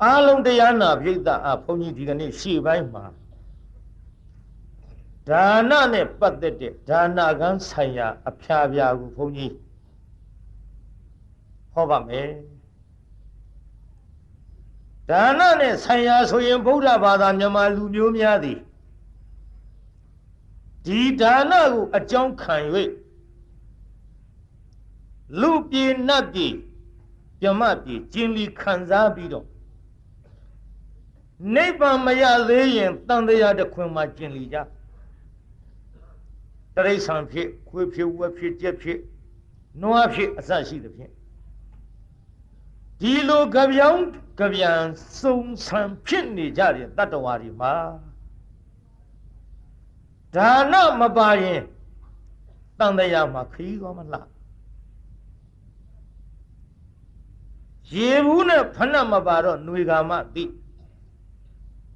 အားလုံးတရားနာပြိဿအဘုန်းကြီးဒီကနေ့ရှေ့ပိုင်းမှာဒါနနဲ့ပတ်သက်တဲ့ဒါနကံဆိုင်ရာအဖျားပြာကိုဘုန်းကြီးဟောပါမယ်ဒါနနဲ့ဆိုင်ရာဆိုရင်ဗုဒ္ဓဘာသာမြန်မာလူမျိုးများသည်ဒီဒါနကိုအကြောင်းခံ၍လူပြေနတ်ပြေပြမပြေကျင်လီခံစားပြီးတော့နိဗ္ဗာန်မရသေးရင်တန်တရားတစ်ခွင်မှာကျင်လီကြတရိษံဖြစ်ခွေးဖြစ်ဝက်ဖြစ်ကြက်ဖြစ်နွားဖြစ်အစရှိသဖြင့်ဒီလိုကြပြောင်းကြပြန်စုံဆံဖြစ်နေကြတဲ့တတ္တဝါတွေမှာဒါနမပါရင်တန်တရားမှာခရီးသွားမလားရေဘူးနဲ့ဖဏမပါတော့ຫນွေကာမတိ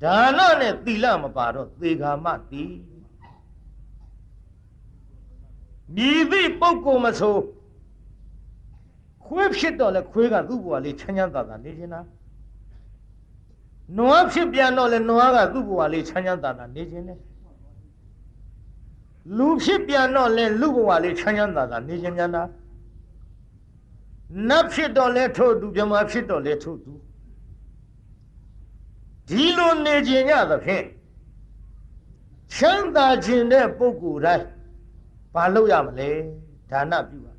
ဒါနနဲ့သီလမပါတော့သေကာမတိမြည်သည့်ပုဂ္ဂိုလ်မဆိုခွေးဖြစ်တော့လဲခွေးကသူ့ဘဝလေးချမ်းချမ်းသာသာနေခြင်းလားနွားဖြစ်ပြန်တော့လဲနွားကသူ့ဘဝလေးချမ်းချမ်းသာသာနေခြင်းလေလူဖြစ်ပြန်တော့လဲလူဘဝလေးချမ်းချမ်းသာသာနေခြင်းများလားနတ်ဖြစ်တော့လဲထို့သူမြမဖြစ်တော့လဲထို့သူဒီလိုနေခြင်းရသဖြင့်ချမ်းသာခြင်းတဲ့ပုဂ္ဂိုလ်တိုင်းဘာလုပ်ရမလဲဒါနပြုပါ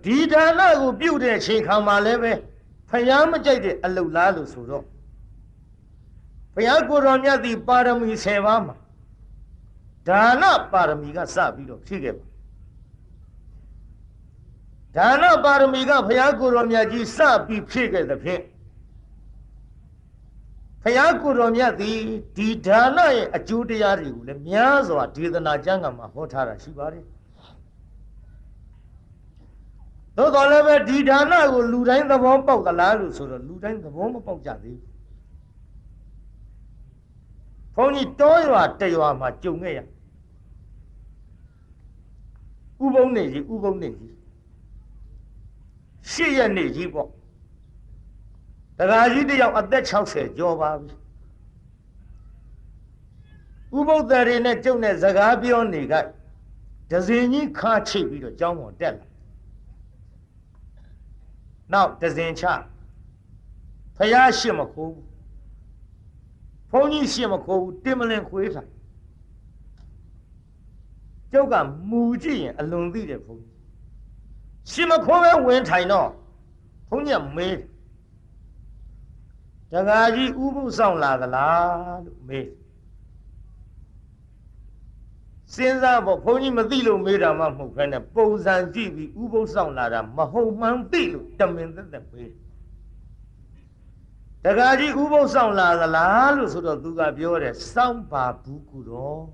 ဒီဒါနကိုပြုတဲ့အချိန်ခါမှာလည်းပဲဖယားမကြိုက်တဲ့အလုတ်လားလို့ဆိုတော့ဘုရားကိုယ်တော်မြတ်သည်ပါရမီ10ပါးမှာဒါနပါရမီကစပြီးတော့ဖြည့်ခဲ့ပါဒါနပါရမီကဘုရားကိုယ်တော်မြတ်ကြီးစပြီးဖြည့်ခဲ့သဖြင့်ဘုရားကိုယ်တော်မြတ်သည်ဒီဒါနရဲ့အကျိုးတရားတွေကိုလည်းများစွာဒေသနာကျမ်းဂန်မှာဟောထားတာရှိပါတယ်သို့တော်လည်းပဲဒီဒါနကိုလူတိုင်းသဘောပေါက်သလားလို့ဆိုတော့လူတိုင်းသဘောမပေါက်ကြသေးဘူးဘုန်းကြီးတောရွာတရွာမှာကြုံခဲ့ရဥပုံနေကြီး8ရက်နေကြီးပေါ့တက္ကရာကြီးတယောက်အသက်60ကျော်ပါပြီဥပုသ္တရေနဲ့ကျုပ်နဲ့စကားပြောနေကဒဇင်ကြီးခါချိတ်ပြီးတော့ကျောင်းပေါ်တက်လာနောက်ဒဇင်ချဖယားရှစ်မခိုးဘူးဘုန်းကြီးရှစ်မခိုးဘူးတင်မလင်ခွေးထိုင်ကျုပ်ကမူကြည့်ရင်အလွန်သိတယ်ဘုန်းကြီးရှစ်မခိုးပဲဝင်ထိုင်တော့ဘုန်းကြီးကမေးတက္ကရာကြီးဥပုသ်ဆောင်လာသလားလို့မေးစဉ်းစားဖို့ဘုန်းကြီးမသိလို့မေးတာမှမဟုတ်ဘဲနဲ့ပုံစံကြည့်ပြီးဥပုသ်ဆောင်လာတာမဟုတ်မှန်းသိလို့တမင်သက်သက်မေးတက္ကရာကြီးဥပုသ်ဆောင်လာသလားလို့ဆိုတော့သူကပြောတယ်စောင့်ပါဘူးကူတော်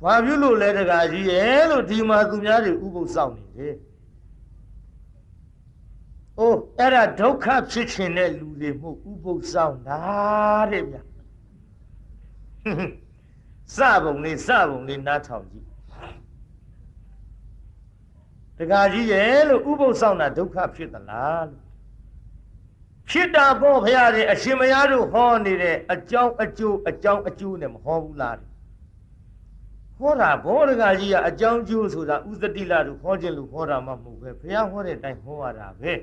ဘာဖြစ်လို့လဲတက္ကရာကြီးရဲ့လို့ဒီမှာသူများတွေဥပုသ်ဆောင်နေတယ်အိုးအဲ့ဒါဒုက္ခဖြစ်ခြင်းတဲ့လူတွေမှုဥပုသ်ဆောင်တာတဲ့ဗျာစပုံလေးနားထောင်ကြည့်တက္ကရာကြီးရဲ့လို့ဥပုသ်ဆောင်တာဒုက္ခဖြစ်သလားလို့ဖြစ်တာပေါ့ဘုရားတဲ့အရှင်မယားတို့ဟောနေတဲ့အကြောင်းအကျိုးနဲ့မဟောဘူးလားဟောတာဘောတက္ကရာကြီးကအကြောင်းကျိုးဆိုတာဥသတိလတို့ဟောခြင်းလို့ဟောတာမှမဟုတ်ပဲဘုရားဟောတဲ့အတိုင်းဟောရတာပဲ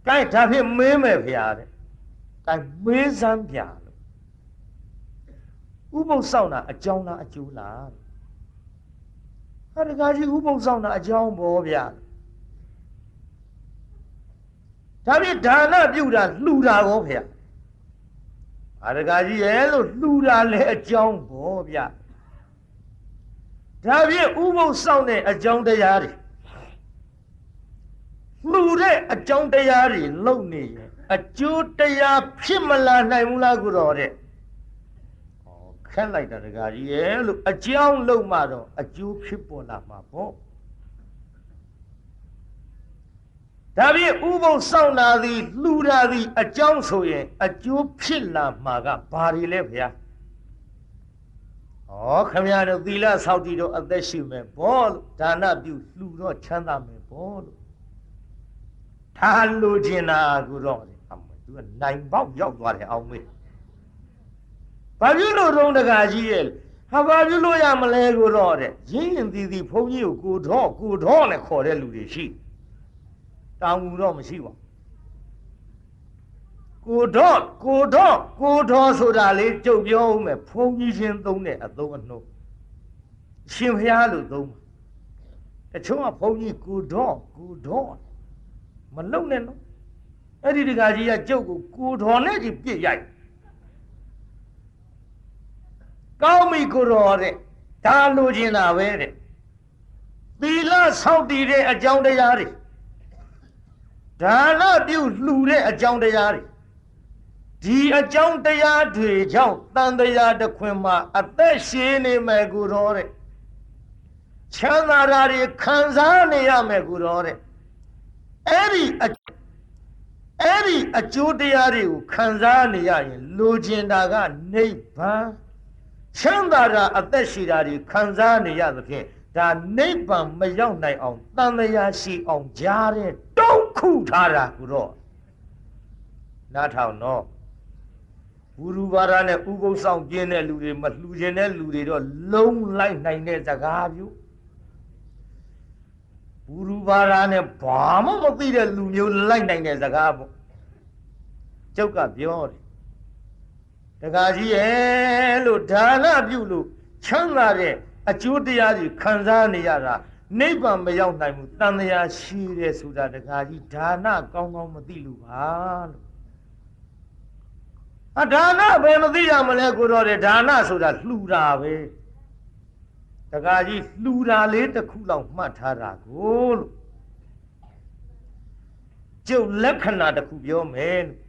ကဲဒါဖြင့်မေးမယ်ဘုရားတဲ့ကဲမေးစမ်းပြလို့ဥပုသ်ဆောင်တာအကြောင်းလားအကျိုးလားဟာတက္ကရာကြီးဥပုသ်ဆောင်တာအကြောင်းပေါ့ဗျာဒါဖြင့်ဒါနပြုတာလှူတာကောဗျာဟာတက္ကရာကြီးရဲ့လို့လှူတာလည်းအကြောင်းပေါ့ဗျာဒါဖြင့်ဥပုသ်ဆောင်တဲ့အကြောင်းတရားတွေလှူတဲ့အကြောင်းတရားတွေလုံနေရင်အကျိုးတရားဖြစ်မလာနိုင်ဘူးလားကိုတော်တဲ့ခက်လိုက်တာတက္ကရာကြီးရဲ့လို့အကြောင်းလုံမှတော့အကျိုးဖြစ်ပေါ်လာမှာပေါ့ဒါဖြင့်ဥပုသ်ဆောင်တာသည်လှူတာသည်အကြောင်းဆိုရင်အကျိုးဖြစ်လာမှာကဘာတွေလဲဗျာဩ ခမရတို့သီလဆောက်တည်တော့အသက်ရှိမယ်ဘောလို့ဒါနပြုလှူတော့ချမ်းသာမယ်ဘောလို့ဒါလိုချင်တာကိုတော့သူကနိုင်ပေါက်ရောက်သွားတယ်အောင်မေးဘာဖြစ်လို့တုံးတကာကြီးရဲ့ဟာဘာဖြစ်လို့ရမလဲကိုတော့တဲ့ရင်းရင်သီဘုန်းကြီးကိုကိုတော့နဲ့ခေါ်တဲ့လူတွေရှိတောင်းဘူးတော့မရှိပါကိုတော့ဆိုတာလေးကြုတ်ပြောဦးမယ်ဘုန်းကြီးချင်းသုံးတဲ့အသုံးအနှုတ်ရှင်ဖျားလို့သုံးတချို့ကဘုန်းကြီးကိုတော့မလုံနဲ့နော်အဲ့ဒီတကာကြီးကကြုတ်ကိုတော်နဲ့ကြီးပြစ်ရိုက်ကောင်းပြီကိုတော်တဲ့ဒါလိုချင်တာပဲတဲ့သီလဆောက်တည်တဲ့အကြောင်းတရားတွေဒါနပြုလှူတဲ့အကြောင်းတရားတွေဒီအကြောင်းတရားတွေကြောင့်တန်တရားတစ်ခွင်မှာအသက်ရှင်နေမယ်ကိုတော်တဲ့ချမ်းသာတာတွေခံစားနေရမယ်ကိုတော်တဲ့အဲ့ဒီအကျိုးတရားတွေကိုခံစားနေရရင်လိုချင်တာကနိဗ္ဗာန်ချမ်းသာတာအသက်ရှိတာတွေခံစားနေရသဖြင့်ဒါနိဗ္ဗာန်မရောက်နိုင်အောင်တန်တရားရှိအောင်ကြားတဲ့တုံးခုထားတာကိုတော့နားထောင်တော့ဘူရူဘာရနဲ့ဥပုသ်ဆောင်ပြင်းတဲ့လူတွေမလှူခြင်းတဲ့လူတွေတော့လုံးလိုက်နိုင်တဲ့စကားမျိုးဘူရူဘာရနဲ့ဘာမှမသိတဲ့လူမျိုးလိုက်နိုင်တဲ့စကားပေါ့ကျုပ်ကပြောတယ်တကားကြီးရဲ့လို့ဒါနပြုလို့ချမ်းသာတဲ့အကျိုးတရားတွေခံစားနေရတာနိဗ္ဗာန်မရောက်နိုင်ဘူးတန်တရားရှိတယ်ဆိုတာတကားကြီးဒါနကောင်းကောင်းမသိလို့ပါလို့ဒါနဘယ်မသိရမလဲကိုတော့တယ်ဒါနဆိုတာလှူတာပဲတကားကြီးလှူတာလေးတစ်ခုလောက်မှတ်ထားတာကိုလို့ကျုပ်လက္ခဏာတစ်ခုပြောမယ်လို့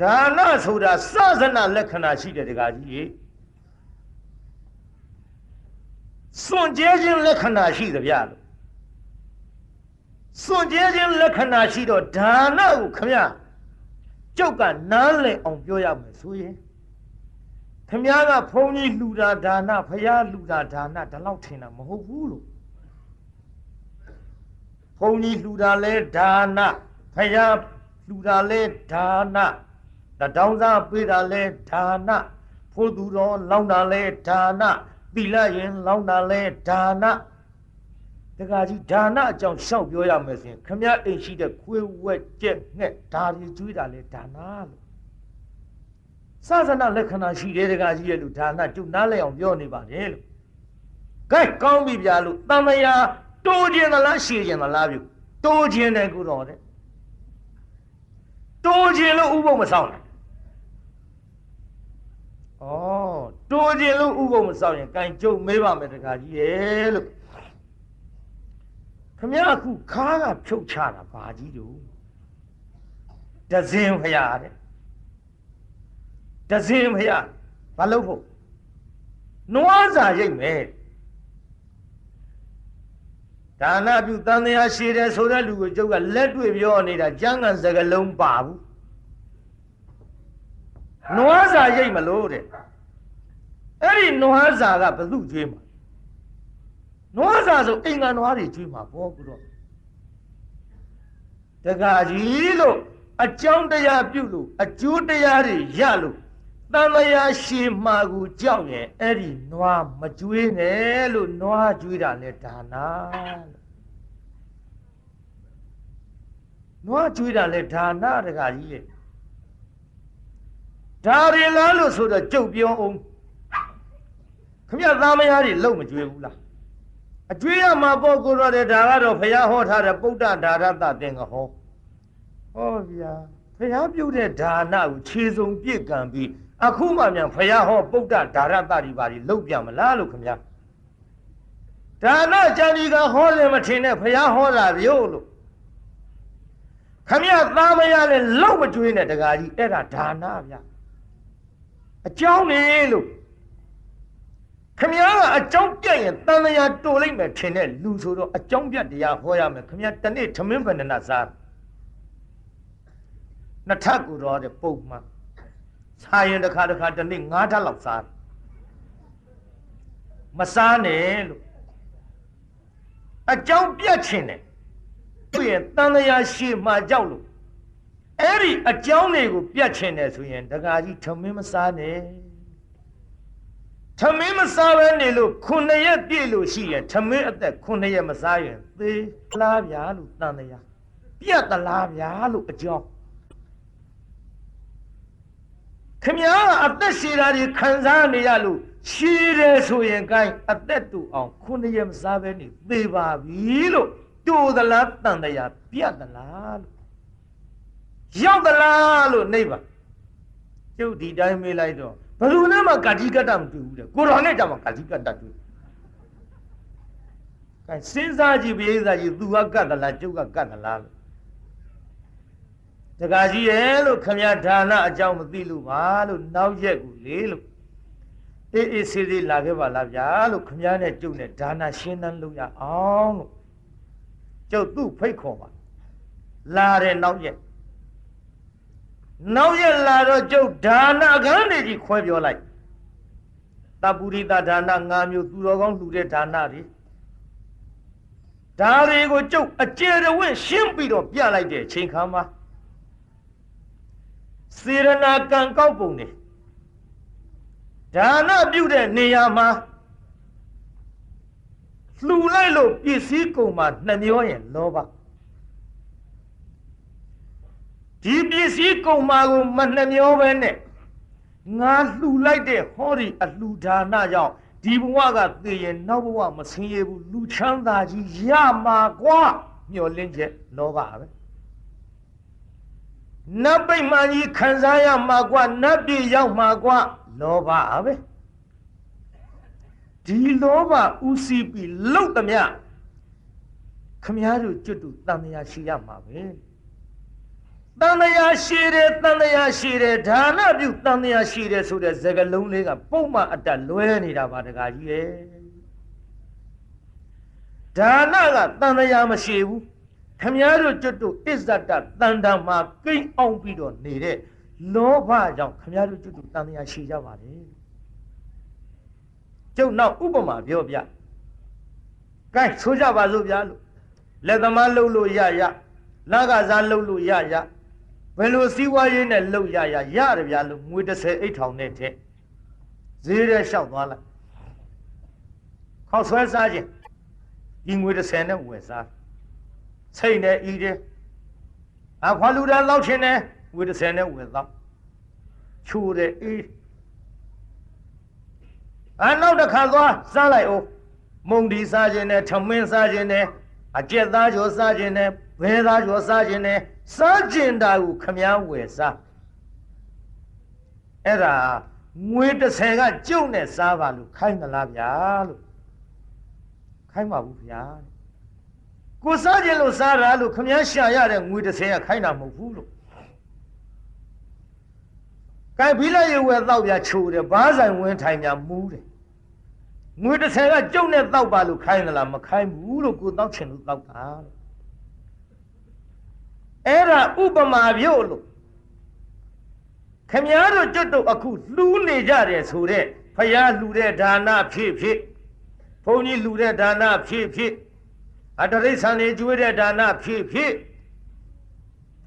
ဒါနဆိုတာစသနာလက္ခဏာရှိတယ်တကားကြီးစွန့်ကြဲခြင်းလက္ခဏာရှိသဗျာလို့စွန့်ကြဲခြင်းလက္ခဏာရှိတော့ဒါနကိုခမရကျုပ်ကနားလည်အောင်ပြောရမယ်ဆိုရင်ခမရကဘုန်းကြီးလှူတာဒါနဖယားလှူတာဒါနဒီလောက်ထင်တာမဟုတ်ဘူးလို့ဘုန်းကြီးလှူတာလဲဒါနဖယားလှူတာလဲဒါနတောင်းစားပေးတာလဲဒါနဖို့သူတော်လောင်းတာလဲဒါနသီလရင်လောင်းတာလဲဒါနတခါကြီးဒါနအကြောင်းရှောက်ပြောရမယ်ဆိုရင်ခမရအိမ်ရှိတဲ့ခွေးဝက်ကြက်ငှက်ဒါတွေကျွေးတာလဲဒါနလို့စသနာလက္ခဏာရှိတယ်တခါကြီးရဲ့လူဒါနကျုပ်နားလဲအောင်ပြောနေပါတယ်လို့ကဲကောင်းပြီဗျာလို့တန်မယာတိုးခြင်းသလားရှည်ခြင်းသလားပြုတိုးခြင်းတယ်ကိုတော်တဲ့တိုးခြင်းလို့ဥပုပ်မဆောင်ဘူးတိုးခြင်းလို့ဥပုံမဆောက်ရင်ကင်ကျုပ်မေးပါမယ်တခါကြီးရဲ့လို့ခမရအခုခါးကဖြုတ်ချတာဘာကြီးတို့ဒဇင်ဖရာတဲ့ဒဇင်ဖရာဘာလို့ဖို့နွားစာရိတ်မယ်ဒါနပြုတန်တရားရှိတယ်ဆိုတဲ့လူကိုကျုပ်ကလက်တွေ့ပြောနေတာကျမ်းဂန်စကားလုံးပါဘူးနွားစာရိတ်မလို့တဲ့အဲ့ဒီနွားစာကဘသူကျွေးမှာနွားစာဆိုအိမ်ကနွားတွေကျွေးမှာပေါ့ကူတော့တခါကြီးလို့အကြောင်းတရားပြုလို့အကျိုးတရားတွေရလို့တန်တရားရှိမှာကိုကြောက်ရင်အဲ့ဒီနွားမကျွေးနဲ့လို့နွားကျွေးတာလဲဒါနာလို့နွားကျွေးတာလဲဒါနာတခါကြီးလေဒါရီလားလို့ဆိုတော့ကြုတ်ပြောအောင်ခမရသားမယားတွေလုံမကျွေးဘူးလားအကျွေးရမှာပေါ့ကိုတော့တယ်ဒါကတော့ဘုရားဟောထားတဲ့ပုဒ္ဒဒါရတသင်္ကဟောဟောဗျာဘုရားပြုတဲ့ဒါနကိုခြေစုံပြည့်ကံပြီးအခုမှမြန်ဘုရားဟောပုဒ္ဒဒါရတတွေပါလုံပြန်မလားလို့ခမရဒါနကြံဒီကဟောတယ်မထင်နဲ့ဘုရားဟောတာပြောလို့ခမရသားမယားလည်းလုံမကျွေးနဲ့တကားကြီးအဲ့ဒါဒါနဗျာအကြောင်းနေလို့ခမည်းကအကြောင်းပြတ်ရင်တန်တရားတိုလိုက်မယ်ထင်တဲ့လူဆိုတော့အကြောင်းပြတ်တရားဟောရမယ်ခမည်းတနေ့ထမင်းဗန္ဒနာစားနှစ်ထပ်ကိုတော့တဲ့ပုံမှန်စားရင်တစ်ခါတနေ့9ထပ်လောက်စား မစားနဲ့လို့အကြောင်းပြတ်ချင်တယ်သူရဲ့တန်တရားရှိမှကြောက်လို့အဲ့ဒီအကြောင်းတွေကိုပြတ်ချင်တယ်ဆိုရင်တကားကြီးထမင်းမစားနဲ့ထမင်းမစားဘဲနေလို့9 ရက်ပြည့်လို့ရှိရင်ထမင်းအသက်9 ရက်မစားရင်သေလားဗျာလို့တန်တရားပြတ်သလားဗျာလို့အကြောင်းခင်ဗျားအသက်ရှည်တာတွေခံစားနေရလို့ရှည်တယ်ဆိုရင်ကိုင်းအသက်တူအောင်9 ရက်မစားဘဲနေသေပါပြီလို့တူသလားတန်တရားပြတ်သလားလို့ရောက်သလားလို့နေပါကျုပ်ဒီတိုင်းမေးလိုက်တော့ဘယ်သူနဲ့မှကာတိကတ္တမတူဘူးတဲ့ကိုတော်နဲ့ကြမှာကာတိကတ္တတူကဲစဉ်းစားကြည့်ပြေးစားကြည့်သူကကတ်သလားကျုပ်ကကတ်သလားလို့တကားကြီးရဲ့လို့ခမရဒါနအကြောင်းမသိလို့ပါလို့နောက်ရက်ကိုလေလို့အေးဆေးဆေးလာခဲ့ပါလားဗျာလို့ခမရနဲ့ကျုပ်နဲ့ဒါနရှင်းတန်းလုပ်ရအောင်လို့ကျုပ်သူ့ဖိတ်ခေါ်ပါလာတယ်နောက်ရက်လာတော့ကျုပ်ဒါနခန်းတွေကြီးခွဲပြောလိုက်တပုရိသဒါန5 မျိုးသူတော်ကောင်းလှူတဲ့ဒါနတွေဒါတွေကိုကျုပ်အကျေတဝင့်ရှင်းပြီးတော့ပြလိုက်တဲ့အချိန်ခါမှာစေရနာကံကောက်ပုံနေဒါနပြုတဲ့နေရာမှာလှူလိုက်လို့ပစ္စည်းကုန်မှာ2 မျိုးရင်လောဘဒီပစ္စည်းကုန်မှာကိုမ2 မျိုးပဲနဲ့ငါလှူလိုက်တဲ့ဟောဒီအလှူဒါနကြောင့်ဒီဘဝကသိရင်နောက်ဘဝမဆင်းရဲဘူးလူချမ်းသာကြီးရမှာကွာမျောလင်းချက်လောဘပဲနတ်ပိမှန်ကြီးခံစားရမှာကွာနတ်ပြည်ရောက်မှာကွာလောဘပဲဒီလောဘဥစီပြီးလှုပ်သမျှခမည်းတော်ကျွတ်တူတန်မြာရှိရမှာပဲတန်တရားရှိတယ်တန်တရားရှိတယ်ဒါနပြုတန်တရားရှိတယ်ဆိုတဲ့စကားလုံးလေးကပုံမှန်အတက်လွဲနေတာပါတကားကြီးရဲ့ဒါနကတန်တရားမရှိဘူးခမည်းတော်ကျွတ်တို့အစ္ဆဒတန်တမှာကိန်းအောင်ပြီးတော့နေတဲ့လောဘကြောင့်ခမည်းတော်ကျွတ်တို့တန်တရားရှိကြပါလေကျုပ်နောက်ဥပမာပြောပြကဲဆိုကြပါစို့ဗျာလို့လက်သမားလှုပ်လို့ရလကစားလှုပ်လို့ရဘယ်လိုစီးပွားရေးနဲ့လှုပ်ရတယ်ဗျာလို့ငွေ30 အိတ်ထောင်နဲ့တဲ့ဈေးရဲလျှောက်သွားလိုက်ခောက်ဆွဲစားခြင်းဒီငွေ30နဲ့ဝယ်စားစိတ်နဲ့ဤတယ်ခွာလူတာလောက်ချင်းနဲ့ငွေ30နဲ့ဝယ်တော့ချိုးတယ်အေးနောက်တစ်ခါသွားစားလိုက်အောင်မုံဒီစားခြင်းနဲ့ထမင်းစားခြင်းနဲ့အကျက်သားကျော်စားခြင်းနဲ့ဘဲသားကျော်စားခြင်းနဲ့စားခြင်းတာကိုခမားဝယ်စားအဲ့ဒါငွေ30ကကျုပ်နဲ့စားပါလို့ခိုင်းသလားဗျာလို့ခိုင်းပါဘူးဗျာကိုစားခြင်းလို့စားတာလို့ခမားရှာရတဲ့ငွေ30ကခိုင်းတာမဟုတ်ဘူးလို့ကိုင်ဘီလိုက်ရွယ်တော့ပြချိုးတယ်ဘားဆိုင်ဝင်းထိုင်ညာမူးတယ်ငွေ30ကကျုပ်နဲ့တောက်ပါလို့ခိုင်းသလားမခိုင်းဘူးလို့ကိုတောက်ချင်လို့တောက်တာအဲ့ဒါဥပမာပြောလို့ခမည်းတော်ကျွတ်တို့အခုလှူးနေကြတယ်ဆိုတဲ့ဖယားလှူတဲ့ဒါနဖြစ်ဘုန်းကြီးလှူတဲ့ဒါနဖြစ်အတရိษံနေကျွေးတဲ့ဒါနဖြစ်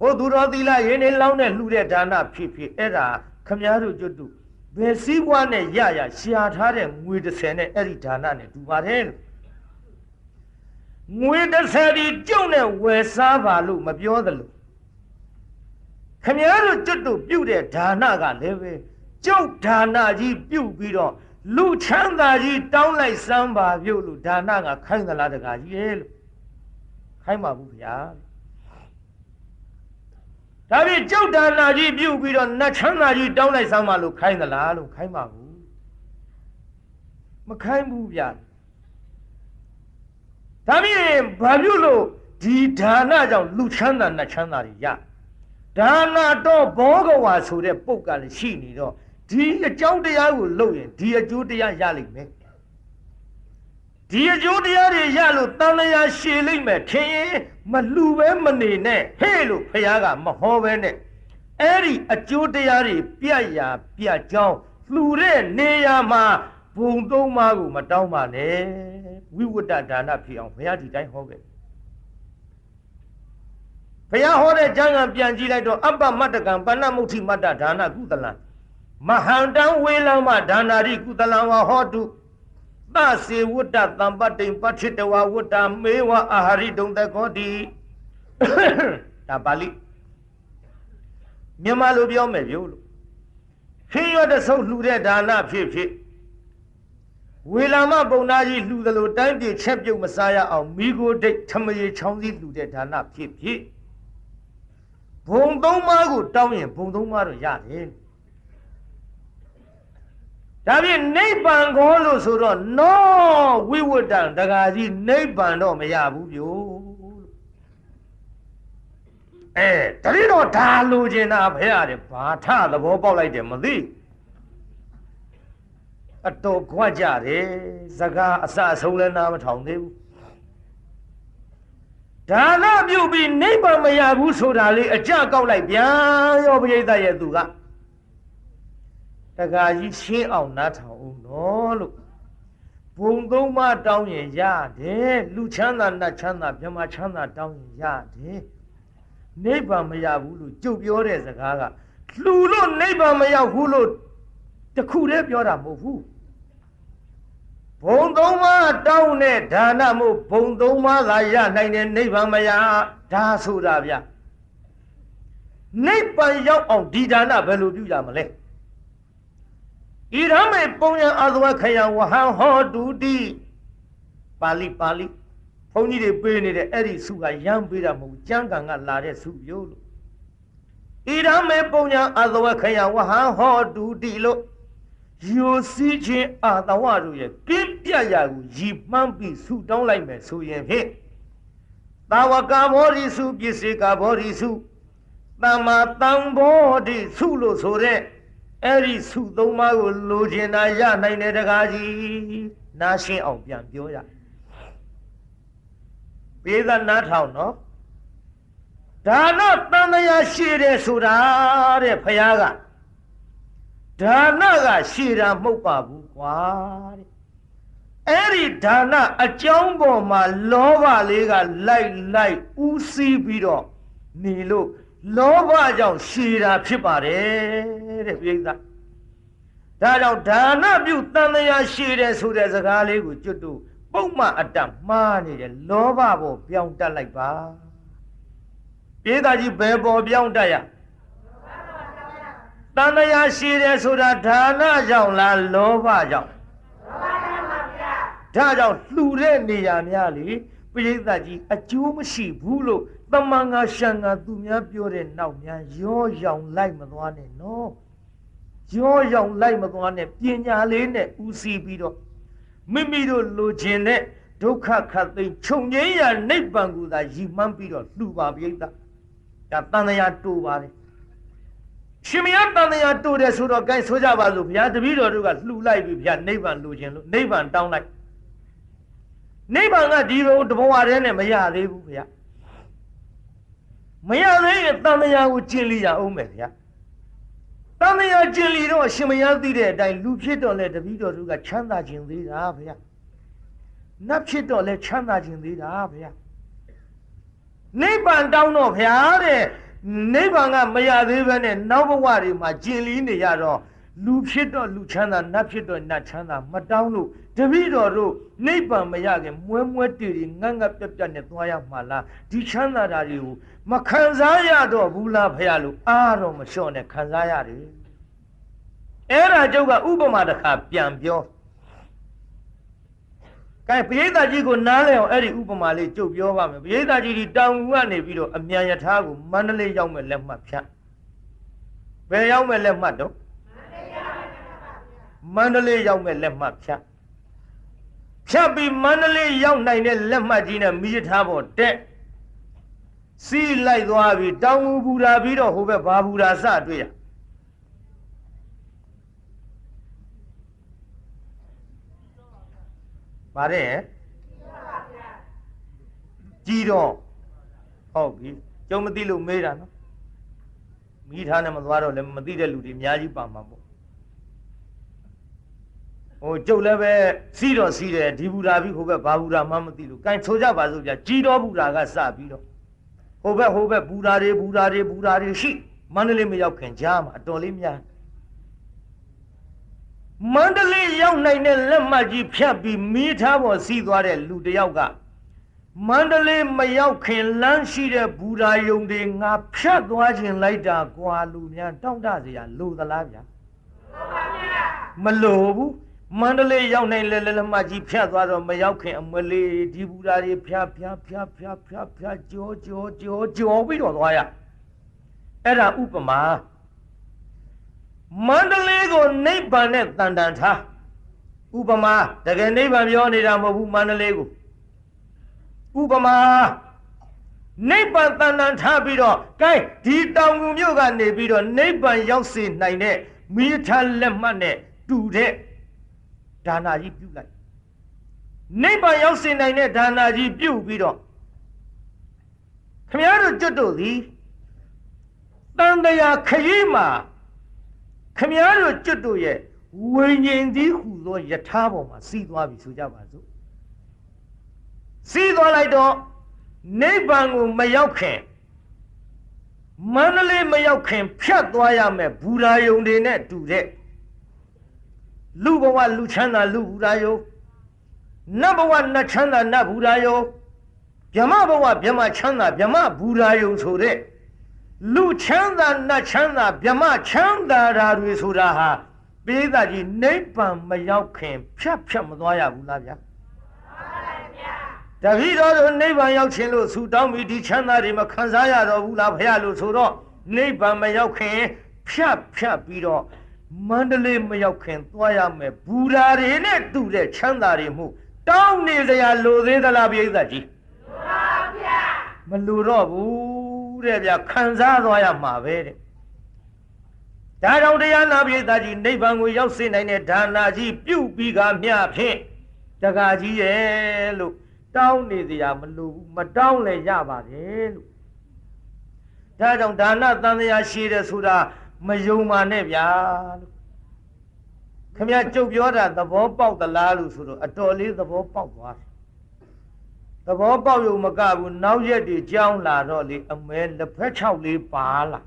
ဘုသူတော်သီလရင်းနေလောင်းတဲ့လှူတဲ့ဒါနဖြစ်အဲ့ဒါခမည်းတော်ကျွတ်တို့ဘယ်စည်းပွားနဲ့ရှာထားတဲ့ငွေ30နဲ့အဲ့ဒီဒါနနဲ့တူပါတယ်လို့ငွေ30ဒီကျုံနဲ့ဝယ်စားပါလို့မပြောသလိုခမည်းတော်ကျွတ်တို့ပြုတဲ့ဒါနကလည်းပဲကျုပ်ဒါနကြီးပြုပြီးတော့လူချမ်းသာကြီးတောင်းလိုက်စမ်းပါပြုတ်လို့ဒါနကခိုင်းသလားတကားကြီးရဲ့လို့ခိုင်းပါဘူးဗျာဒါဖြင့်ကျုပ်ဒါနကြီးပြုပြီးတော့နတ်ချမ်းသာကြီးတောင်းလိုက်စမ်းပါလို့ခိုင်းသလားလို့ခိုင်းပါဘူးမခိုင်းဘူးဗျာဒါဖြင့်ဘာပြုလို့ဒီဒါနကြောင့်လူချမ်းသာနတ်ချမ်းသာတွေရဒါနတော့ဘောဂဝါဆိုတဲ့ပုဂ္ဂိုလ်လည်းရှိနေတော့ဒီအကြောင်းတရားကိုလုပ်ရင်ဒီအကျိုးတရားရလိမ့်မယ်ဒီအကျိုးတရားတွေရလို့တန်လျာရှည်လိမ့်မယ်ထင်ရင်မလှူပဲမနေနဲ့ဟဲ့လို့ဖခင်ကမဟောပဲနဲ့အဲ့ဒီအကျိုးတရားတွေပြတ်ရာပြတ်ကြောင်းလှူတဲ့နေရာမှာဘ ဘုံသုံးပါးကိုမတောင်းပါနဲ့ဝိဝတ္တဒါနဖြစ်အောင်ဘုရားဒီတိုင်းဟောခဲ့ဘုရားဟောတဲ့ကျမ်းဂန်ပြန်ကြည့်လိုက်တော့အပ္ပမတ္တကံပဏ္ဏမုဋ္ဌိမတ္တဒါနကုသလံမဟန္တံဝေလမဒါနာရိကုသလံဝဟောတုသစေဝတ္တသံပတ္တိပဋ္ဌိတဝဝတ္တမေဝအာဟာရိဒုံတကောတိဒါပါဠိမြန်မာလိုပြောမယ်ပြောလို့ခင်းရွက်တဲ့ဆုပ်လှူတဲ့ဒါနဖြစ်ဖြစ်ဝေလာမပုံနာကြီးလှူသလိုတိုင်းပြည်ချက်ပြုတ်မစားရအောင်မိโกဒိတ်ထမရေချောင်းစည်းလှူတဲ့ဒါနဖြစ်ဖြစ်ဘုံသုံးပါးကိုတောင်းရင်ဘုံသုံးပါးတော့ရတယ်ဒါဖြင့်နိဗ္ဗာန်ခေါ်လို့ဆိုတော့နောဝိဝတ္တံတကားကြီးနိဗ္ဗာန်တော့မရဘူးပြောတတိတော့ဒါလိုချင်တာဖះတယ်ဘာထသဘောပေါက်လိုက်တယ်မသိအတော်ခွကြတယ်စကားအစအဆုံးလည်းနားမထောင်သေးဘူးဒါနပြုတ်ပြီးနိဗ္ဗာန်မရဘူးဆိုတာလေးအကြကောက်လိုက်ပြန်ရောပရိသတ်ရဲ့သူကတကားကြီးရှင်းအောင်နားထောင်အောင်နော်လို့ဘုံသုံးပါးတောင်းရင်ရတယ်လူချမ်းသာနတ်ချမ်းသာမြမချမ်းသာတောင်းရင်ရတယ်နိဗ္ဗာန်မရဘူးလို့ကြုတ်ပြောတဲ့စကားကလှူလို့နိဗ္ဗာန်မရောက်ဘူးလို့တခုတည်းပြောတာမဟုတ်ဘူးဘုံသုံးပါးတောင်းတဲ့ဒါနမို့ဘုံသုံးပါးသာရနိုင်တဲ့နိဗ္ဗာန်မရဒါဆိုတာဗျနိဗ္ဗာန်ရောက်အောင်ဒီဒါနဘယ်လိုပြုကြမလဲဣရမေပုံညာအသဝခယံဝဟံဟောတုတိပါဠိဘုန်းကြီးတွေပေးနေတဲ့အဲ့ဒီစုကရမ်းပေးတာမဟုတ်ကျမ်းဂန်ကလာတဲ့စုပြောလို့ဣရမေပုံညာအသဝခယံဝဟံဟောတုတိလို့ယူစီခြင်းအာသဝတို့ရဲ့ပြင်းပြရာကိုရည်မှန်းပြီးဆုတောင်းလိုက်မယ်ဆိုရင်ဖြင့်သာဝကဘောဓိစုပစ္စေကဘောဓိစုသမ္မာတံဘောဓိစုလို့ဆိုတဲ့အဲ့ဒီစုသုံးပါးကိုလိုချင်တာရနိုင်တဲ့တကားကြီးနားရှင်းအောင်ပြန်ပြောရပေးသနားထောင်နော်ဒါနတန်တရားရှိတယ်ဆိုတာတဲ့ဖခင်ကဒါနကရှိတာမဟုတ်ပါဘူးကွာတဲ့အဲ့ဒီဒါနအကြောင်းပေါ်မှာလောဘလေးကလိုက်ဥစည်းပြီးတော့နေလို့လောဘကြောင့်ရှိတာဖြစ်ပါတယ်တဲ့ပြိဿဒါကြောင့်ဒါနပြုတန်တရားရှိတယ်ဆိုတဲ့စကားလေးကိုကျွတ်တို့ပုံမှန်အတ္တမှားနေတယ်လောဘပေါ်ပြောင်းတက်လိုက်ပါပြိဿကြီးဘယ်ပေါ်ပြောင်းတက်ရတန်တရားရှိတယ်ဆိုတာဒါနကြောင့်လားလောဘကြောင့်ဒါကြောင့်လှူတဲ့နေရာများလေပရိသတ်ကြီးအကျိုးမရှိဘူးလို့တမန်ငါရှံငါသူများပြောတဲ့နောက်များရောရောင်လိုက်မသွားနဲ့နော်ရောရောင်လိုက်မသွားနဲ့ပညာလေးနဲ့ဦးစီးပြီးတော့မိမိတို့လိုချင်တဲ့ဒုက္ခခတ်သိမ်းချုပ်ငြိမ်းရာနိဗ္ဗာန်ကိုသာရည်မှန်းပြီးတော့လှူပါပရိသတ်ဒါတန်တရားတူပါတယ်ရှင်မရတန်တရားတူတယ်ဆိုတော့ဂိုင်းဆိုကြပါစို့ဘုရားတပည့်တော်တို့ကလှူလိုက်ပြီဘုရားနိဗ္ဗာန်လိုချင်လို့နိဗ္ဗာန်တောင်းလိုက်နိဗ္ဗာန်ကဒီဘုံတဘဝတည်းနဲ့မရသေးဘူးဘုရားမရသေးရင်တန်တရားကိုကျင့်လိရအောင်မယ်ဗျာတန်တရားကျင့်လိတော့ရှင်မရသိတဲ့အတိုင်းလူဖြစ်တော့လဲတပည့်တော်တို့ကချမ်းသာခြင်းသေးတာဗျာနတ်ဖြစ်တော့လဲချမ်းသာခြင်းသေးတာဗျာနိဗ္ဗာန်တောင်းတော့ဗျာတဲ့နိဗ္ဗာန်ကမရသေးဘဲနဲ့နောက်ဘဝတွေမှာကျင့်လိနေရတော့လူဖြစ်တော့လူချမ်းသာနတ်ဖြစ်တော့နတ်ချမ်းသာမတောင်းလို့တပည့်တော်တို့နိဗ္ဗာန်မရခင်မွဲမွဲတည်တည်ငတ်ငတ်ပြတ်ပြတ်နဲ့သွားရမှာလားဒီချမ်းသာတာတွေကိုမခံစားရတော့ဘူးလားဖះလို့အားတော့မလျှော့နဲ့ခံစားရတယ်အဲ့ဒါကျုပ်ကဥပမာတစ်ခါပြန်ပြောကဲပရိသတ်ကြီးကိုနားလဲအောင်အဲ့ဒီဥပမာလေးကျုပ်ပြောပါမယ်ပရိသတ်ကြီးဒီတောင်ကနေပြီးတော့အမြန်ယထာကိုမန္တလေးရောက်မဲ့လက်မှတ်ဖြတ်ဘယ်ရောက်မဲ့လက်မှတ်တော့မန္တလေးရောက်မဲ့လက်မှတ်ဖြတ်ပြီးမန္တလေးရောက်နိုင်တဲ့လက်မှတ်ကြီးနဲ့မိယထာပေါ်တက်စီးလိုက်သွားပြီးတောင်ဘူရာပြီးတော့ဟိုဘက်ဘာဘူရာစတွေ့ရပါတယ်ကြီးတော့ဟုတ်ပြီကျုံမသိလို့မေးတာနော်မိထားနဲ့မသွားတော့လည်းမသိတဲ့လူတွေအများကြီးပါမှာပေါ့ ဟိုကျုပ်လည်းပဲစီးတော့စီးတယ်ဒီဘူရာပြီးဟိုဘက်ဘာဘူရာမှမသိလို့ကန်ဆိုကြပါစို့ဗျာကြီးတော်ဘူရာကစပြီးတော့ဟိုဘက်ဘူရာတွေရှိမန္တလေးမရောက်ခင်ကြားမှာအတော်လေးများမန္တလေးရောက်နိုင်တဲ့လက်မှတ်ကြီးဖြတ်ပြီးမီးထားပေါ်စီးသွားတဲ့လူတယောက်ကမန္တလေးမရောက်ခင်လမ်းရှိတဲ့ဘူရာယုံတွေငါဖြတ်သွားခြင်းလိုက်တာကွာလူများတောင့်တစရာလိုသလားဗျာမလိုဘူးမန္တလေးရောက်နိုင်လက်မှတ်ကြီးဖြတ်သွားတော့မရောက်ခင်အမလေးဒီဘူရာတွေဖြတ်ကြောပြီးတော့သွားရအဲ့ဒါဥပမာမန္တလေးကိုနိဗ္ဗာန်နဲ့တန်တန်ထားဥပမာတကယ်နိဗ္ဗာန်ပြောနေတာမဟုတ်ဘူးမန္တလေးကိုဥပမာနိဗ္ဗာန်တန်တန်ထားပြီးတော့ကဲဒီတောင်ကူမြို့ကနေပြီးတော့နိဗ္ဗာန်ရောက်စေနိုင်တဲ့မိထားလက်မှတ်နဲ့တူတဲ့ဒါနာကြီးပြုလိုက်နိဗ္ဗာန်ရောက်စေနိုင်တဲ့ဒါနာကြီးပြုပြီးတော့ခမည်းတော်ကျွတ်တို့သည်တန်တရားခရီးမှာခမည်းတော်ကျွတ်တို့ရဲ့ဝိညာဉ်သည်ဟူသောယထာပေါ်မှာစီးသွားပြီဆိုကြပါစို့စီးသွားလိုက်တော့နိဗ္ဗာန်ကိုမရောက်ခင်မန္တလေးမရောက်ခင်ဖြတ်သွားရမယ်ဘူရာယုံတွေနဲ့တူတဲ့လူဘဝလူချမ်းသာလူဘူရာယုံနတ်ဘဝနတ်ချမ်းသာနတ်ဘူရာယုံဗြဟ္မဘဝဗြဟ္မချမ်းသာဗြဟ္မဘူရာယုံဆိုတဲ့လူချမ်းသာနတ်ချမ်းသာဗြဟ္မချမ်းသာဓာတွေဆိုတာဟာပိဿကြီးနိဗ္ဗာန်မရောက်ခင်ဖြတ်မသွားရဘူးလားဗျာတပည့်တော်တို့နိဗ္ဗာန်ရောက်ခြင်းလို့ဆူတောင်းပြီးဒီချမ်းသာတွေမခံစားရတော့ဘူးလားဖရာလို့ဆိုတော့နိဗ္ဗာန်မရောက်ခင်ဖြတ်ပြီးတော့မန္တလေးမရောက်ခင်သွားရမယ်ဘူရာတွေနဲ့တူတဲ့ချမ်းသာတွေမှုတောင်းနေစရာလိုသေးသလားပိဿကြီးလိုပါဗျာမလိုတော့ဘူးတဲ့ဗျာခံစားသွားရမှာပဲတဲ့ဒါကြောင့်တရားနာပိဿကြီးနိဗ္ဗာန်ကိုရောက်စေနိုင်တဲ့ဒါနာကြီးပြုပြီးကမျှဖြင့်တက္ကကြီးရဲ့လို့တောင်းနေစရာမလိုဘူးမတောင်းလည်းရပါတယ်လို့ဒါကြောင့်ဒါနသံဃာရှိတယ်ဆိုတာမယုံပါနဲ့ဗျာလို့ခမရကျုပ်ပြောတာသဘောပေါက်သလားလို့ဆိုတော့အတော်လေးသဘောပေါက်သွားတယ်သဘောပေါက်ရုံမကဘူးနောက်ရက်တွေကြောင်းလာတော့လေအမဲလက်ဖက်၆လေးပါလာ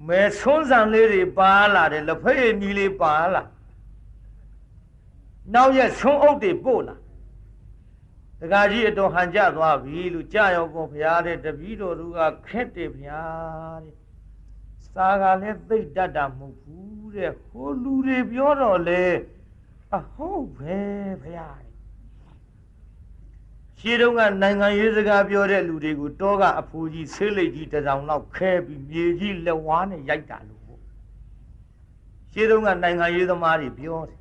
မဲဆွန်းဆံလေးတွေပါလာတယ်လက်ဖက်ရည်မြီလေးပါလာနောက်ရက်ဆွန်းအုပ်တွေပို့လာတက္ကကြီးအတော်ဟန်ကြသွားပြီလို့ကြာရောက်ပေါ်ဘုရားတဲ့တပည့်တော်တို့ကခက်တယ်ဘုရားတဲ့စာကလည်းသိတ်တတ်တာမဟုတ်ဘူးတဲ့ဟိုလူတွေပြောတော့လေအဟုတ်ပဲဘုရားရှင်းတော့ကနိုင်ငံရေးစကားပြောတဲ့လူတွေကိုတောကအဖိုးကြီးဆေးလိပ်ကြီးတစ်စောင်လောက်ခဲပြီးမြေကြီးလက်ဝါးနဲ့ရိုက်တာလို့ပေါ့ရှင်းတော့ကနိုင်ငံရေးသမားတွေပြောတယ်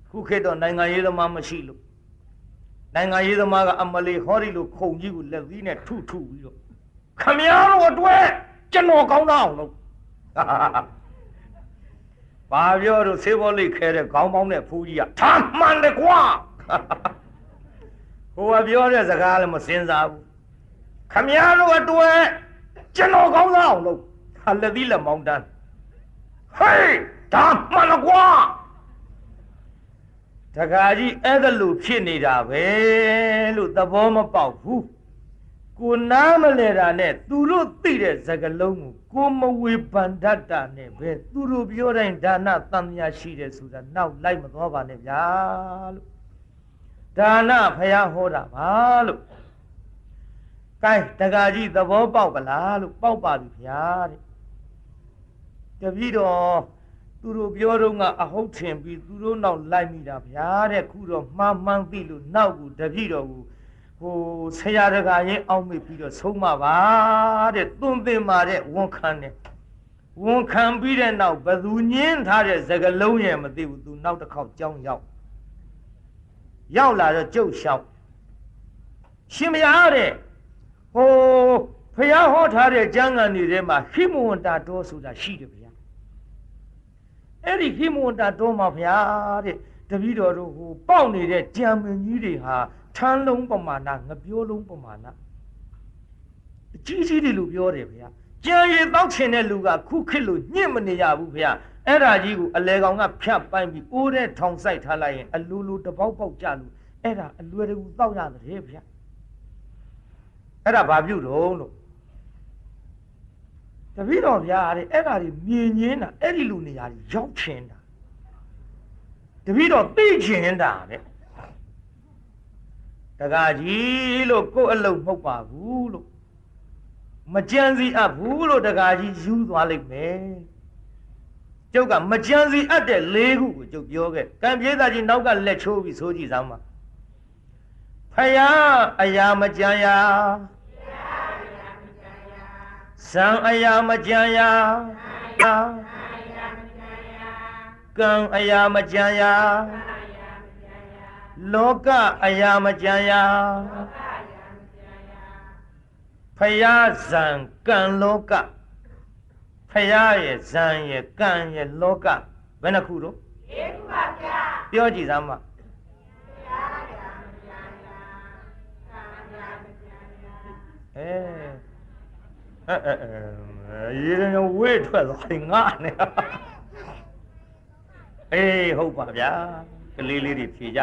ခုခေတ်တော့နိုင်ငံရေးသမားမရှိလို့နိုင်ငံရေးသမားကအမလီဟောဒီလိုခုံကြီးကိုလက်သီးနဲ့ထုပြီးတော့ခမည်းတော်အတွက်ကျွန်တော်ကောင်းသားအောင်လို့ဘာပြောတော့ဆေးဘောလိတ်ခဲတဲ့ခေါင်းပေါင်းတဲ့ဖူးကြီးကထားမှန်တယ်ကွာဟိုကပြောတဲ့စကားလည်းမစင်စားဘူးခမည်းတော်အတွက်ကျွန်တော်ကောင်းသားအောင်လို့ဟာလက်သီးလက်မောင်းတန်းဟေးဒါမှန်တယ်ကွာတက္ကကြီးအဲ့ဒါလို့ဖြစ်နေတာပဲလို့သဘောမပေါက်ဘူးကိုနားမလဲတာနဲ့သူတို့သိတဲ့စကားလုံးကိုမဝေဖန်တတ်တာနဲ့ပဲသူတို့ပြောတိုင်းဒါနသံဃာရှိတယ်ဆိုတာနောက်လိုက်မသွားပါနဲ့ဗျာလို့ဒါနဖယားဟောတာပါလို့ကဲတက္ကကြီးသဘောပေါက်ပလားလို့ပေါက်ပါပြီဗျာတဲ့တပည့်တော်သူတို့ပြောတော့ကအဟုတ်ထင်ပြီးသူတို့နောက်လိုက်မိတာဗျာတဲ့ခုတော့မှားမှန်းသိလို့နောက်ကိုတပည့်တော်ကိုဟိုဆရာတကာရင်အောက်မိပြီးတော့ဆုံးမပါတဲ့သွန်သင်ပါတဲ့ဝန်ခံတယ်ဝန်ခံပြီးတဲ့နောက်ဘသူညင်းထားတဲ့စကလုံးရဲ့မသိဘူးသူနောက်တစ်ခေါက်ကြောင်းရောက်လာတော့ကျုပ်လျှောက်ရှင်မရတဲ့ဟိုဖျားဟောထားတဲ့ကျမ်းဂန်တွေထဲမှာဟိမဝန္တာတော်ဆိုတာရှိတယ်ဗျာအဲ့ဒီဟိမဝန္တာတော်မှာဗျာတဲ့တပည့်တော်တို့ဟိုပေါက်နေတဲ့ကြံမင်းကြီးတွေဟာထမ်းလုံးပမာဏငပြောလုံးပမာဏအကြီးကြီးတွေလို့ပြောတယ်ဗျာ ကြံရည်တောက်ချင်တဲ့လူကခုခေတ်လိုညှင့်မနေရဘူးဗျာအဲ့ဒါကြီးကိုအလဲကောင်ကဖြတ်ပိုင်းပြီးအိုးတဲ့ထောင်ဆိုင်ထားလိုက်ရင်အလူလူတပေါက်ပေါက်ကြလို့အဲ့ဒါအလွယ်တကူတောက်ရတယ်ဗျာအဲ့ဒါဘာပြုတော့လို့တပည့်တော်ဗျာတဲ့အဲ့ဒါကြီးမြင်ငင်းတာအဲ့ဒီလူနေရာကြီးရောက်ချင်တာတပည့်တော်သိချင်တာတဲ့တကားကြီးလို့ကိုယ့်အလုံးမဟုတ်ပါဘူးလို့မကြံစီအပ်ဘူးလို့တကားကြီးယူသွားလိုက်မယ်ကျုပ်ကမကြံစီအပ်တဲ့၄ခုကိုကျုပ်ပြောခဲ့ကံပြေးသားကြီးနောက်ကလက်ချိုးပြီးဆိုကြည့်စမ်းပါဖယားအရာမကြံရာဇံအရာမကြံရာကံအရာမကြံရာလောကအရာမကြံရာဖယားဇံကံလောကဖယားရဲ့ဇံရဲ့ကံရဲ့လောကဘယ်နှခုတော့၄ခုပါဗျာပြောကြည့်စမ်းပါရေရင်ဝေးထွက်သွားရင်ငါနဲ့အေးဟုတ်ပါဗျာကလေးလေးတွေဖြေကြ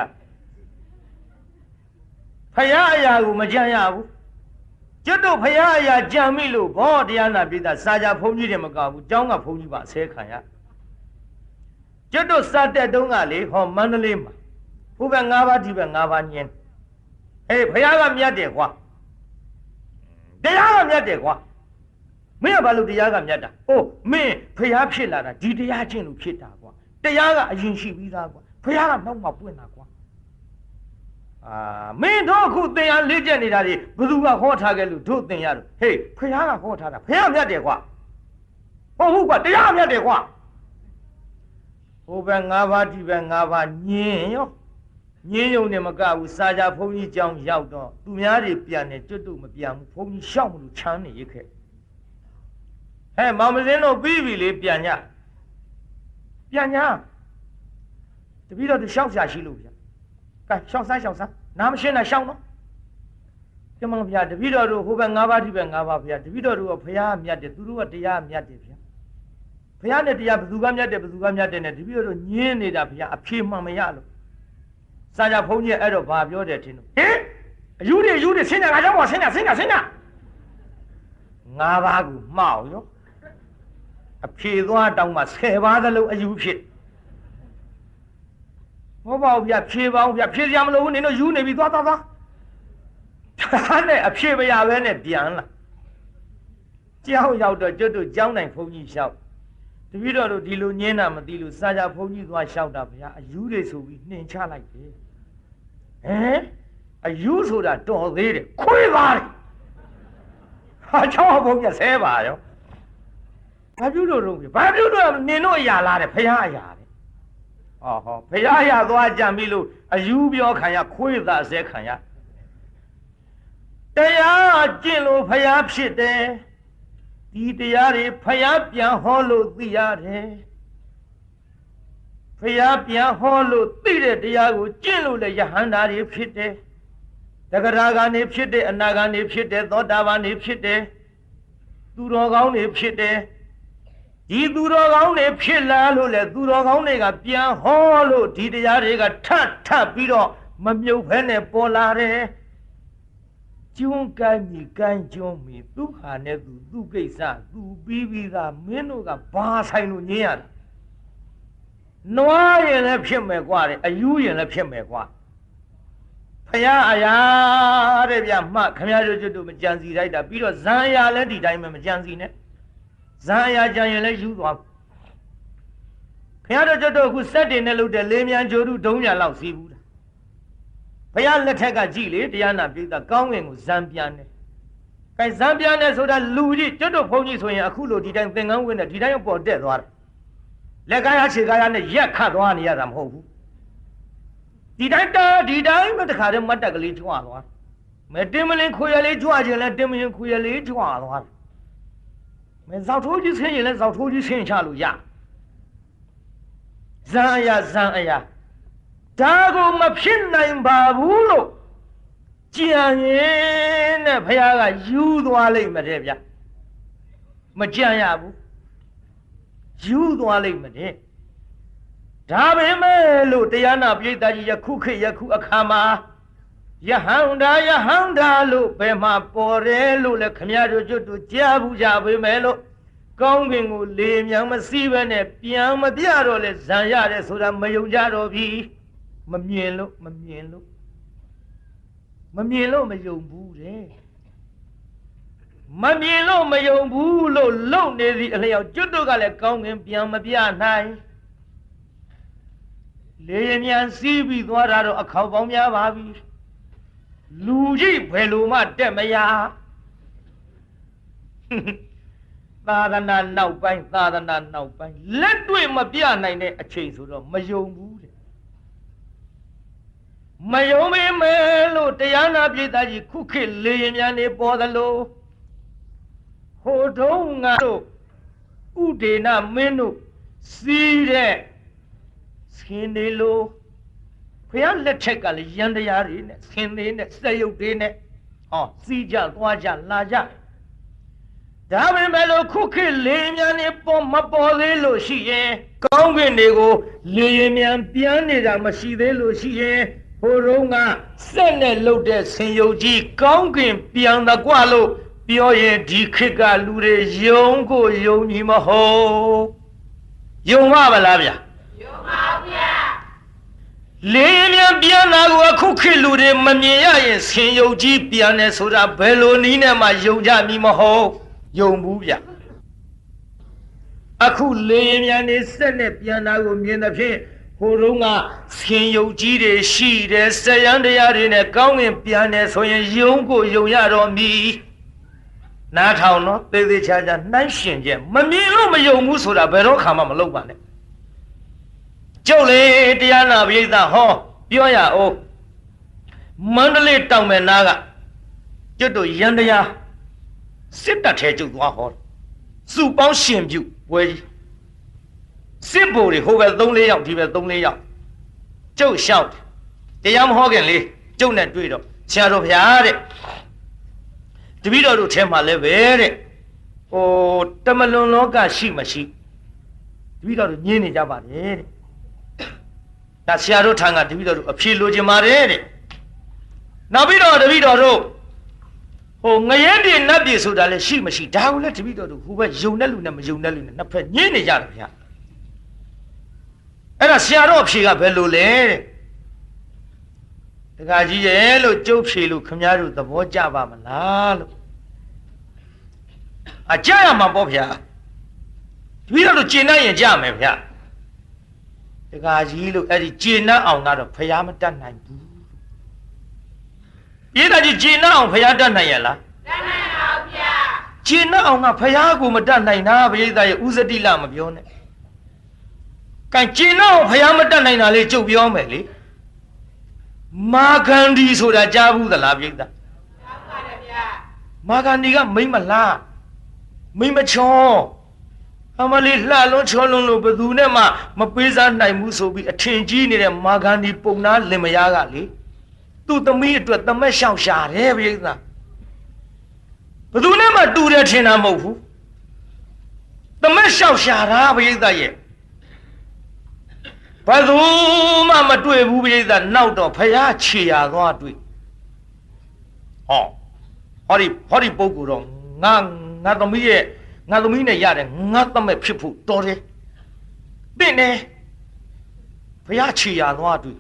ဖယားအရာကိုမကြံရဘူးကျွတ်တို့ဖယားအရာကြံမိလို့ဘောတရားနာပြည်သားစာကြဘုန်းကြီးတွေမကဘူးကျောင်းကဘုန်းကြီးပါဆဲခံရကျွတ်တို့စတက်တုံးကလေဟောမန္တလေးမှာဘုဘ၅ပါးဒီဘက်၅ပါးညင်းအေးဖယားကမြတ်တယ်ကွာတရားကမြတ်တယ်ကွာမင်းကဘာလို့တရားကမြတ်တာအိုးမင်းဖယားဖြစ်လာတာဒီတရားချင်းလို့ဖြစ်တာကွာတရားကအရင်ရှိပြီးသားကွာဖယားကနောက်မှပွင့်တာကွာမင်းတို့အခုသင်ရလေ့ကျက်နေတာတွေဘယ်သူကဟောထားခဲ့လို့တို့သင်ရတော့ဟေးဖယားကဟောထားတာဖယားမြတ်တယ်ကွာဟုတ်ဟုတ်ကွာတရားမြတ်တယ်ကွာဟိုဘက်၅ပါးဒီဘက်၅ပါးညင်းရောညင်းယုံနဲ့မကဘူးစာကြဘုန်းကြီးကျောင်းရောက်တော့သူများတွေပြန်နေကျွတ်တို့မပြန်ဘူးဘုန်းကြီးရှောက်မလို့ချမ်းနေရခဲ့ဟဲ့မောင်မစင်းတို့ပြီးပြီလေပြန်ညတပည့်တော်တို့ရှောက်ရှာရှိလို့ဗျာကဲရှောက်စားနားမရှင်းနဲ့ရှောက်နော်ကျမဗျာတပည့်တော်တို့ဟိုဘက်၅ပါးဒီဘက်၅ပါးဗျာတပည့်တော်တို့ကဖယားမြတ်တယ်သူတို့ကတရားမြတ်တယ်ဗျာဖယားနဲ့တရားဘယ်သူကမြတ်တယ်နဲ့တပည့်တော်တို့ညင်းနေတာဗျာအဖြေမှန်မရလို့စာကြဘုန်းကြီးအဲ့တော့ဘာပြောတယ်ထင်လို့ဟင်အယူတွေဆင်းနေတာငါကြောင့်ပေါ့ဆင်းတာ၅ပါးကိုမှောက်ရောအဖြေသွားတောင်းမှ10ပါးသလုံးအယူဖြစ်မဟုတ်ပါဘူးဗျဖြေပါဦးဗျဖြေစရာမလိုဘူးနင်တို့ယူနေပြီသွားဒါနဲ့အဖြေမရဘဲနဲ့ပြန်လာကျောင်းရောက်တော့ကျွတ်တို့ကျောင်းတိုင်းဘုန်းကြီးလျှောက်တပည့်တော်တို့ဒီလိုညင်းတာမသိလို့စာကြဘုန်းကြီးသွားလျှောက်တာဗျာအယူတွေဆိုပြီးနှင်ချလိုက်တယ်ဟမ်အယူဆိုတာတော်သေးတယ်ခွေးသားတယ်ဟာချောင်းဘုန်းကြီးဆဲပါရောဘာပြုလို့တော့နင်တို့အရာလားတဲ့ဖယားအရာတဲ့ဟောဖယားအရာသွားကြံပြီလို့အယူပြောခံရခွေးသားဆဲခံရတရားကျင့်လို့ဖယားဖြစ်တယ်ဒီတရားတွေဖယားပြန်ဟောလို့သိရတယ်ဖယားပြန်ဟောလို့သိတဲ့တရားကိုကျင့်လို့လည်းယဟန္တာတွေဖြစ်တယ်တဂရဂာနေဖြစ်တယ်အနာဂာနေဖြစ်တယ်သောတာပန်နေဖြစ်တယ်သူတော်ကောင်းတွေဖြစ်တယ်ဒီသူတော်ကောင်းတွေဖြစ်လာလို့လေသူတော်ကောင်းတွေကပြန်ဟောလို့ဒီတရားတွေကထပ်ပြီးတော့မမြုပ်ဖဲနဲ့ပေါ်လာတယ်ကျွန်းကိုင်းကြီးကိုင်းကျွန်းမီဒုက္ခနဲ့သူကိစ္စသူပြီးသားမင်းတို့ကဘာဆိုင်လို့ညင်းရတာနွားရင်လည်းဖြစ်မယ်ကွာတဲ့အယူရင်လည်းဖြစ်မယ်ကွာဖယားအရာတဲ့ဗျမှခမရတို့ကျွတ်တို့မကြံစီလိုက်တာပြီးတော့ဇံအရာလည်းဒီတိုင်းပဲမကြံစီနဲ့ဇံအရာကြံရင်လည်းယူသွားခမရတို့ကျွတ်တို့အခုစက်တင်နဲ့လုပ်တဲ့လေးမြန်ဂျိုရုဒုံးညာလောက်စီးဘူးတာဘုရားလက်ထက်ကကြည့်လေတရားနာပိဿကောင်းငင်ကိုဇံပြန်တယ်။အဲဇံပြန်တယ်ဆိုတာလူကြီးကျွတ်တို့ဘုန်းကြီးဆိုရင်အခုလိုဒီတိုင်းသင်္ကန်းဝင်းနဲ့ဒီတိုင်းပေါ်တက်သွားတယ်။လက်ကားရခြေကားရနဲ့ရက်ခတ်သွားနေရတာမဟုတ်ဘူး။ဒီတိုင်းမတခါတည်းမတ်တက်ကလေးကြွသွား။မဲတင်းမလင်းခွေရလေးကြွခြင်းလဲတင်းမလင်းခွေရလေးကြွသွား။မဲဇောက်ထိုးကြီးဆင်းရင်လဲဇောက်ထိုးကြီးဆင်းချလို့ရ။ဇံအရာဒါကိုမဖြစ်နိုင်ပါဘူးလို့ကြံရင်နဲ့ဘုရားကယူသွားလိုက်မယ်တဲ့ဗျ မကြံရဘူးယူသွားလိမ့်မယ်တဲ့ဒါပဲမဲ့လို့တရားနာပိဋကကြီးယခုခေတ်ယခုအခါမှာယဟန္တာလို့ဘယ်မှာပေါ်တယ်လို့လဲခမရတို့ကျွတ်တို့ကြားဘူးကြပဲမဲ့လို့ကောင်းကင်ကိုလေမြန်မစီးပဲနဲ့ပြန်မပြတော့လဲဇံရတယ်ဆိုတာမယုံကြတော့ပြီမမြင်လို့မယုံဘူးတဲ့မမြင်လို့မယုံဘူးလို့လုံနေသည်အလျောက်ကျွတ်တို့ကလည်းကောင်းကင်ပြန်မပြနိုင်လေရင်မြန်စီးပြီးသွားတာတော့အခေါက်ပေါင်းများပါပြီလူကြီးဘယ်လိုမှတက်မရသာသနာနောက်ပိုင်းလက်တွေ့မပြနိုင်တဲ့အချိန်ဆိုတော့မယုံဘူးတဲ့မယုံမေးမယ်လို့တရားနာပိဋကကြီးခုခေတ်လေရင်မြန်နေပေါ်သလိုဟိုတုန်းကတို့ဥဒေနမင်းတို့စီးတဲ့ဆင်းနေလို့ဘုရားလက်ထက်ကလည်းရန်တရားတွေနဲ့ဆင်းသေးနဲ့စက်ရုပ်တွေနဲ့ဟောစီးကြသွားကြလာကြဒါပေမဲ့လို့ခုခေတ်လေမြန်နေမပေါ်သေးလို့ရှိရင်ကောင်းကင်တွေကိုလေရင်မြန်ပြန်နေတာမရှိသေးလို့ရှိရင်ဟိုတုန်းကစက်နဲ့လှုပ်တဲ့ဆင်ယုတ်ကြီးကောင်းကင်ပြန်တကွလို့ပြောရင်ဒီခေတ်ကလူတွေယုံကိုယုံညီမဟုတ်ယုံပါဗလားဗျာယုံပါဗျာလေမြန်ပြန်လာကိုအခုခေတ်လူတွေမမြင်ရရင်ဆင်ယုတ်ကြီးပြန်တယ်ဆိုတာဘယ်လိုနည်းနဲ့မှယုံကြမည်မဟုတ်ယုံဘူးဗျာအခုလေမြန်နေစက်နဲ့ပြန်လာကိုမြင်တဲ့ဖြင့်ဟိုတုန်းကဆင်ယုတ်ကြီးတွေရှိတယ်စရန်တရားတွေနဲ့ကောင်းကင်ပြန်တယ်ဆိုရင်ယုံကိုယုံရတော့မည်နားထောင်တော့သေသေးချာချာနှိုင်းရှင်ချက်မမြင်လို့မယုံဘူးဆိုတာဘယ်တော့ခါမှမလုပ်ပါနဲ့ကျုပ်လေတရားနာပိဋကဟောပြောရအောင်မန္တလေးတောင်မယ်နားကကျွတ်တို့ရန်တရားစစ်တပ်ထဲကျုပ်သွားဟောစုပေါင်းရှင်ပြုပွဲကြီးစစ်ဘိုလ်တွေဟိုဘက်3-4ယောက်ဒီဘက်3-4ယောက်ကျုပ်လျှောက်တရားမဟောခင်လေးကျုပ်နဲ့တွေ့တော့ဆရာတော်ဘုရားတဲ့တပည့်တော်တို့ထဲမှာလည်းပဲတဲ့ဟိုတမလွန်လောကရှိမရှိတပည့်တော်တို့ညင်းနေကြပါတယ်တဲ့ဒါဆရာတို့ထံကတပည့်တော်တို့အဖြေလိုချင်ပါတယ်တဲ့နောက်ပြီးတော့တပည့်တော်တို့ဟိုငရဲပြည်နတ်ပြည်ဆိုတာလည်းရှိမရှိဒါကိုလည်းတပည့်တော်တို့ဟိုဘက်ယုံတဲ့လူနဲ့မယုံတဲ့လူနဲ့နှစ်ဖက်ညင်းနေကြတယ်ဗျာအဲ့ဒါဆရာတော်အဖြေကဘယ်လိုလဲတဲ့တခါကြီးရဲ့လို့ကျုပ်ဖြေလို့ခမည်းတော်သဘောကျပါမလားလို့အကြရမှာပေါ့ဗျာတပည့်တော်တို့ကျင့်တတ်ရင်ကြမယ်ဗျာတခါကြီးလို့အဲ့ဒီကျင့်တတ်အောင်ကတော့ဖျားမတတ်နိုင်ဘူးပြည်သားကြီးကျင့်တတ်အောင်ဖျားတတ်နိုင်ရလားတတ်နိုင်ပါဗျာကျင့်တတ်အောင်ကဖျားကိုမတတ်နိုင်တာပြည်သားရဲ့ဥဇတိလမပြောနဲ့ကံကျင့်တတ်အောင်ဖျားမတတ်နိုင်တာလေကျုပ်ပြောမယ်လေမာဂန္ဒီဆိုတာကြားဘူးသလားပြည်သားကြားပါတယ်ဗျာမာဂန္ဒီကမိမ့်မလားမိမ့်မချောအမလေးလှလွန်းချောလွန်းလို့ဘယ်သူနဲ့မှမပေးစားနိုင်ဘူးဆိုပြီးအထင်ကြီးနေတဲ့မာဂန္ဒီပုံနာလင်မယားကလေသူ့သမီးအတွက်သမက်ရှောင်ရှာတယ်ပြည်သားဘယ်သူနဲ့မှတူတယ်ထင်တာမဟုတ်ဘူးသမက်ရှောင်ရှာတာပြည်သားရဲ့ဘယ်သူမှမတွေ့ဘူးပြည်သားနောက်တော့ဖယားခြေရသွားတွေ့ဟောဒီပုဂ္ဂိုလ်တော့ငါသမီးနဲ့ရတယ်ငါသမက်ဖြစ်ဖို့တော်တယ်တဲ့နဲ့ဖယားခြေရသွားတွေ့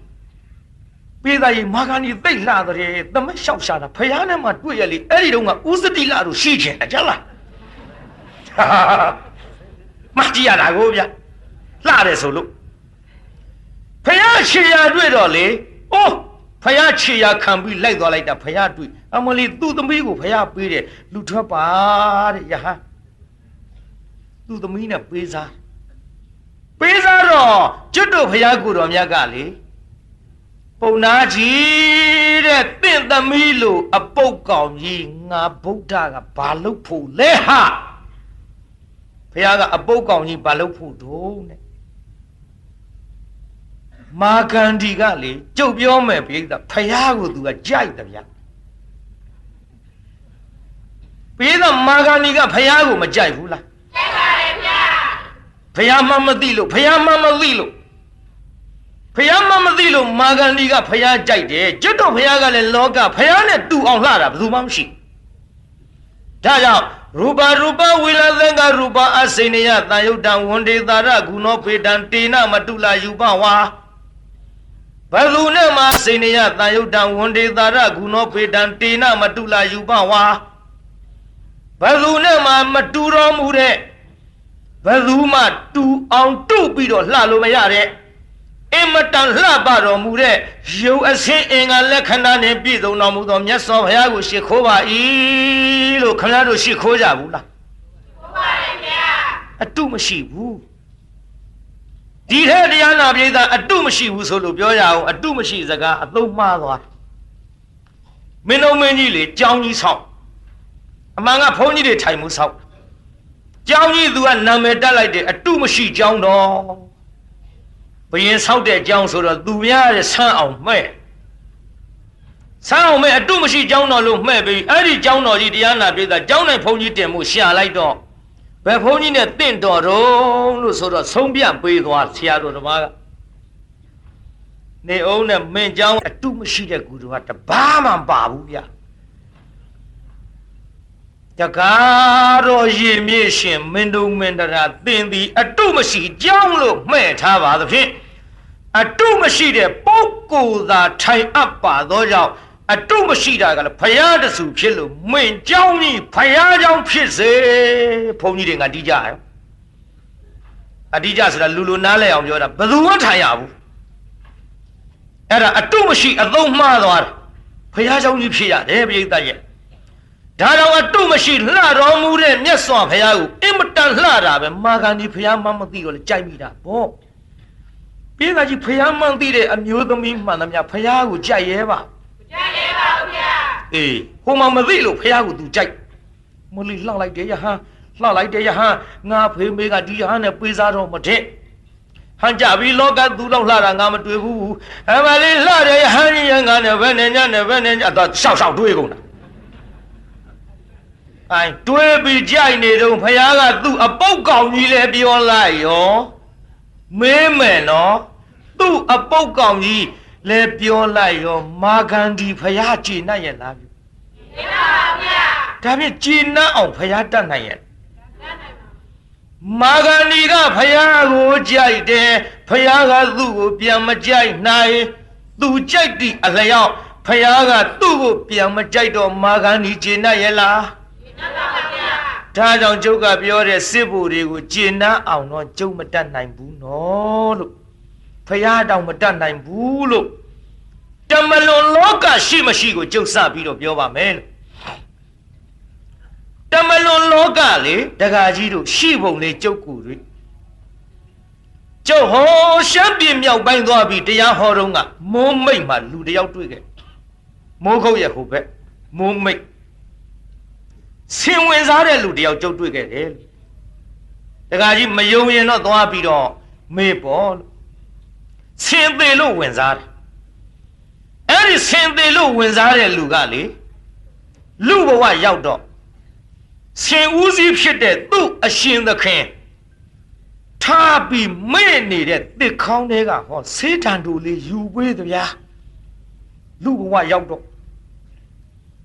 ပြည်သားကြီးမာဂန္ဒီသိလှတယ်သမက်လျှောက်ရှာတာဖယားနဲ့မှတွေ့ရလေအဲ့ဒီတော့ကဥစတိလတို့ရှိချင်တယ်ကြလားမကြည့်ရတာကိုဗျလှတယ်ဆိုလို့ဖယားခြေရတွေ့တော့လေအိုးဖယားခြေရခံပြီးလိုက်သွားလိုက်တာဖယားတွေ့အမလီသူ့သမီးကိုဖယားပေးတယ်လူထွက်ပါတဲ့ယဟန်သူ့သမီးနဲ့ပေးစားတော့ကျွတ်တို့ဖယားကိုတော်မြတ်ကလေပုံနာကြီးတဲ့တင့်သမီးလို့အပုတ်ကောင်ကြီးငါဗုဒ္ဓကဘာလုပ်ဖို့လဲဟာဖယားကအပုတ်ကောင်ကြီးဘာလုပ်ဖို့တုံးတဲ့မာဂန္ဒီကလေကျုပ်ပြောမယ်ပြိဿဖယားကိုသူကကြိုက်တယ်ဗျာပြိဿ မာဂန္ဒီကဖယားကိုမကြိုက်ဘူးလားကြိုက်ပါတယ်ဗျာဖယားမှမသိလို့ဖယားမှမသိလို့ဖယားမှမသိလို့မာဂန္ဒီကဖယားကြိုက်တယ်ကျွတ်တော်ဖယားကလည်းလောကဖယားနဲ့တူအောင်လှတာဘယ်သူမှမရှိဒါကြောင့်ရူပဝိလသင်္ကရူပအစိနေယတန်ယုတ်တံဝန္ဒေသာရဂုဏောပေတံတေနမတုလာယူပဝါဘယ်သူနဲ့မှစိနေယတန်ယုတ်တံဝန္ဒေသာရဂုဏောပေတံတေနမတုလာယူပဝါဘယ်သူနဲ့မှမတူတော်မူတဲ့ဘယ်သူမှတူအောင်တုပြီးတော့လှလို့မရတဲ့အင်မတန်လှပတော်မူတဲ့ရုပ်အစင်းအင်္ဂါလက္ခဏာနဲ့ပြည့်စုံတော်မူသောမြတ်စွာဘုရားကိုရှိခိုးပါ၏လို့ခင်ဗျားတို့ရှိခိုးကြဘူးလားခိုးပါတယ်ဗျာအတုမရှိဘူးဒီထဲတရားနာပိဋကအတုမရှိဘူးဆိုလို့ပြောရအောင်အတုမရှိစကားအသုံးမှားသွားမင်းတို့မင်းကြီးလေကြောင်းကြီးဆောက်အမှန်ကဘုန်းကြီးတွေထိုင်မှုဆောက်ကြောင်းကြီးသူကနာမည်တက်လိုက်တယ်အတုမရှိကြောင်းတော်ဘယင်ဆောက်တဲ့အကြောင်းဆိုတော့သူများရဲ့ဆန်းအောင်မှဲ့ဆန်းအောင်မဲ့အတုမရှိကြောင်းတော်လို့မှဲ့ပြီးအဲ့ဒီကြောင်းတော်ကြီးတရားနာပိဋကကြောင်းနိုင်ဘုန်းကြီးတင်မှုရှာလိုက်တော့ဘယ်ဘုန်းကြီးနဲ့တင့်တော်တော့လို့ဆိုတော့ဆုံးပြပေးသွားဆရာတော်တစ်ပါးကနေအောင်နဲ့မင်းကြောင်းအတုမရှိတဲ့ကူတော်ကတဘာမှမပါဘူးဗျတကားတော့ရေမြေရှင်မင်းတို့မင်းတရာသင်သည်အတုမရှိကြောင်းလို့မှဲ့ထားပါသဖြင့်အတုမရှိတဲ့ပုဂ္ဂိုလ်သာထိုင်အပ်ပါသောကြောင့်အတုမရှိတာကလည်းဖယားတဆူဖြစ်လို့မင်းကြောင်းကြီးဖယားကြောင်းဖြစ်စေဘုန်းကြီးတွေကတိကြရောအတိကြဆိုတာလူနားလဲအောင်ပြောတာဘယ်သူမှထိုင်ရဘူးအဲ့ဒါအတုမရှိအသုံးမှားသွားတယ်ဖယားကြောင်းကြီးဖြစ်ရတယ်ပြိဿရဲ့ဒါတော့အတုမရှိလှတော်မူတဲ့မြတ်စွာဘုရားကိုအင်မတန်လှတာပဲမာဂန္ဒီဘုရားမှမသိတော့လေကြိုက်မိတာဗောပြိဿကြီးဘုရားမှန်သိတဲ့အမျိုးသမီးမှန်သမျှဘုရားကိုကြိုက်ရဲပါကြိုက်ရဲပါဦးဗျာအေးဟိုမှာမသိလို့ဘုရားကိုသူကြိုက်မလီလှလိုက်တယ်ယဟန်လှလိုက်တယ်ယဟန်ငါဖေမေကဒီယဟန်နဲ့ပေးစားတော့မထက်ဟန်ကြပြီလောကသူတော့လှတာငါမတွေ့ဘူးအမလေးလှတယ်ယဟန်ကြီးငါနဲ့ဘယ်နဲ့ညနဲ့ဘယ်နဲ့ညတော့ရှောက်တွေးကုန်တာအိုင်တွေးပြီးကြိုက်နေတော့ဘုရားကသူ့အပုတ်ကောင်ကြီးလဲပြောလိုက်ရောမေးမယ်နော်သူ့အပုတ်ကောင်ကြီးလဲပြောလိုက်ရောမာဂန္ဒီဘုရားကြည်နှံ့ရဲ့လားဗျသိပါပါဗျာဒါဖြင့်ကြည်နှံ့အောင်ဘုရားတတ်နိုင်ရဲ့မာဂန္ဒီကဘုရားကိုကြိုက်တယ်ဘုရားကသူ့ကိုပြန်မကြိုက်နိုင်သူကြိုက်သည့်အလျောက်ဘုရားကသူ့ကိုပြန်မကြိုက်တော့မာဂန္ဒီကြည်နှံ့ရဲ့လားဒါကြောင့်ကျုပ်ကပြောတဲ့စစ်ဘိုလ်တွေကိုကျင့်နှံ့အောင်တော့ကျုပ်မတတ်နိုင်ဘူးနော်လို့ဖရာတောင်မတတ်နိုင်ဘူးလို့တမလွန်လောကရှိမရှိကိုကျုပ်စပြီးတော့ပြောပါမယ်လို့တမလွန်လောကလေတကာကြီးတို့ရှိပုံလေးကျုပ်ကူတွေကျုပ်ဟောရှမ်းပြည်မြောက်ပိုင်းသွားပြီးတရားဟောတော့ကမိုးမိတ်မှာလူတယောက်တွေ့ခဲ့မိုးခုတ်ရဲ့ဟိုဘက်မိုးမိတ်ဆင်ဝင်စားတဲ့လူတယောက်ကြုတ်တွေ့ခဲ့တယ်တခါကြီးမယုံရင်တော့သွားပြီးတော့မေးပေါ့လို့ဆင်သေးလို့ဝင်စားတယ်အဲ့ဒီဆင်သေးလို့ဝင်စားတဲ့လူကလေလူဘဝရောက်တော့ဆင်ဦးစီးဖြစ်တဲ့သူ့အရှင်သခင်ထားပြီးမေ့နေတဲ့တစ်ခေါင်းတွေကဟောဆေးတံတူလေးယူပေးသဗျာလူဘဝရောက်တော့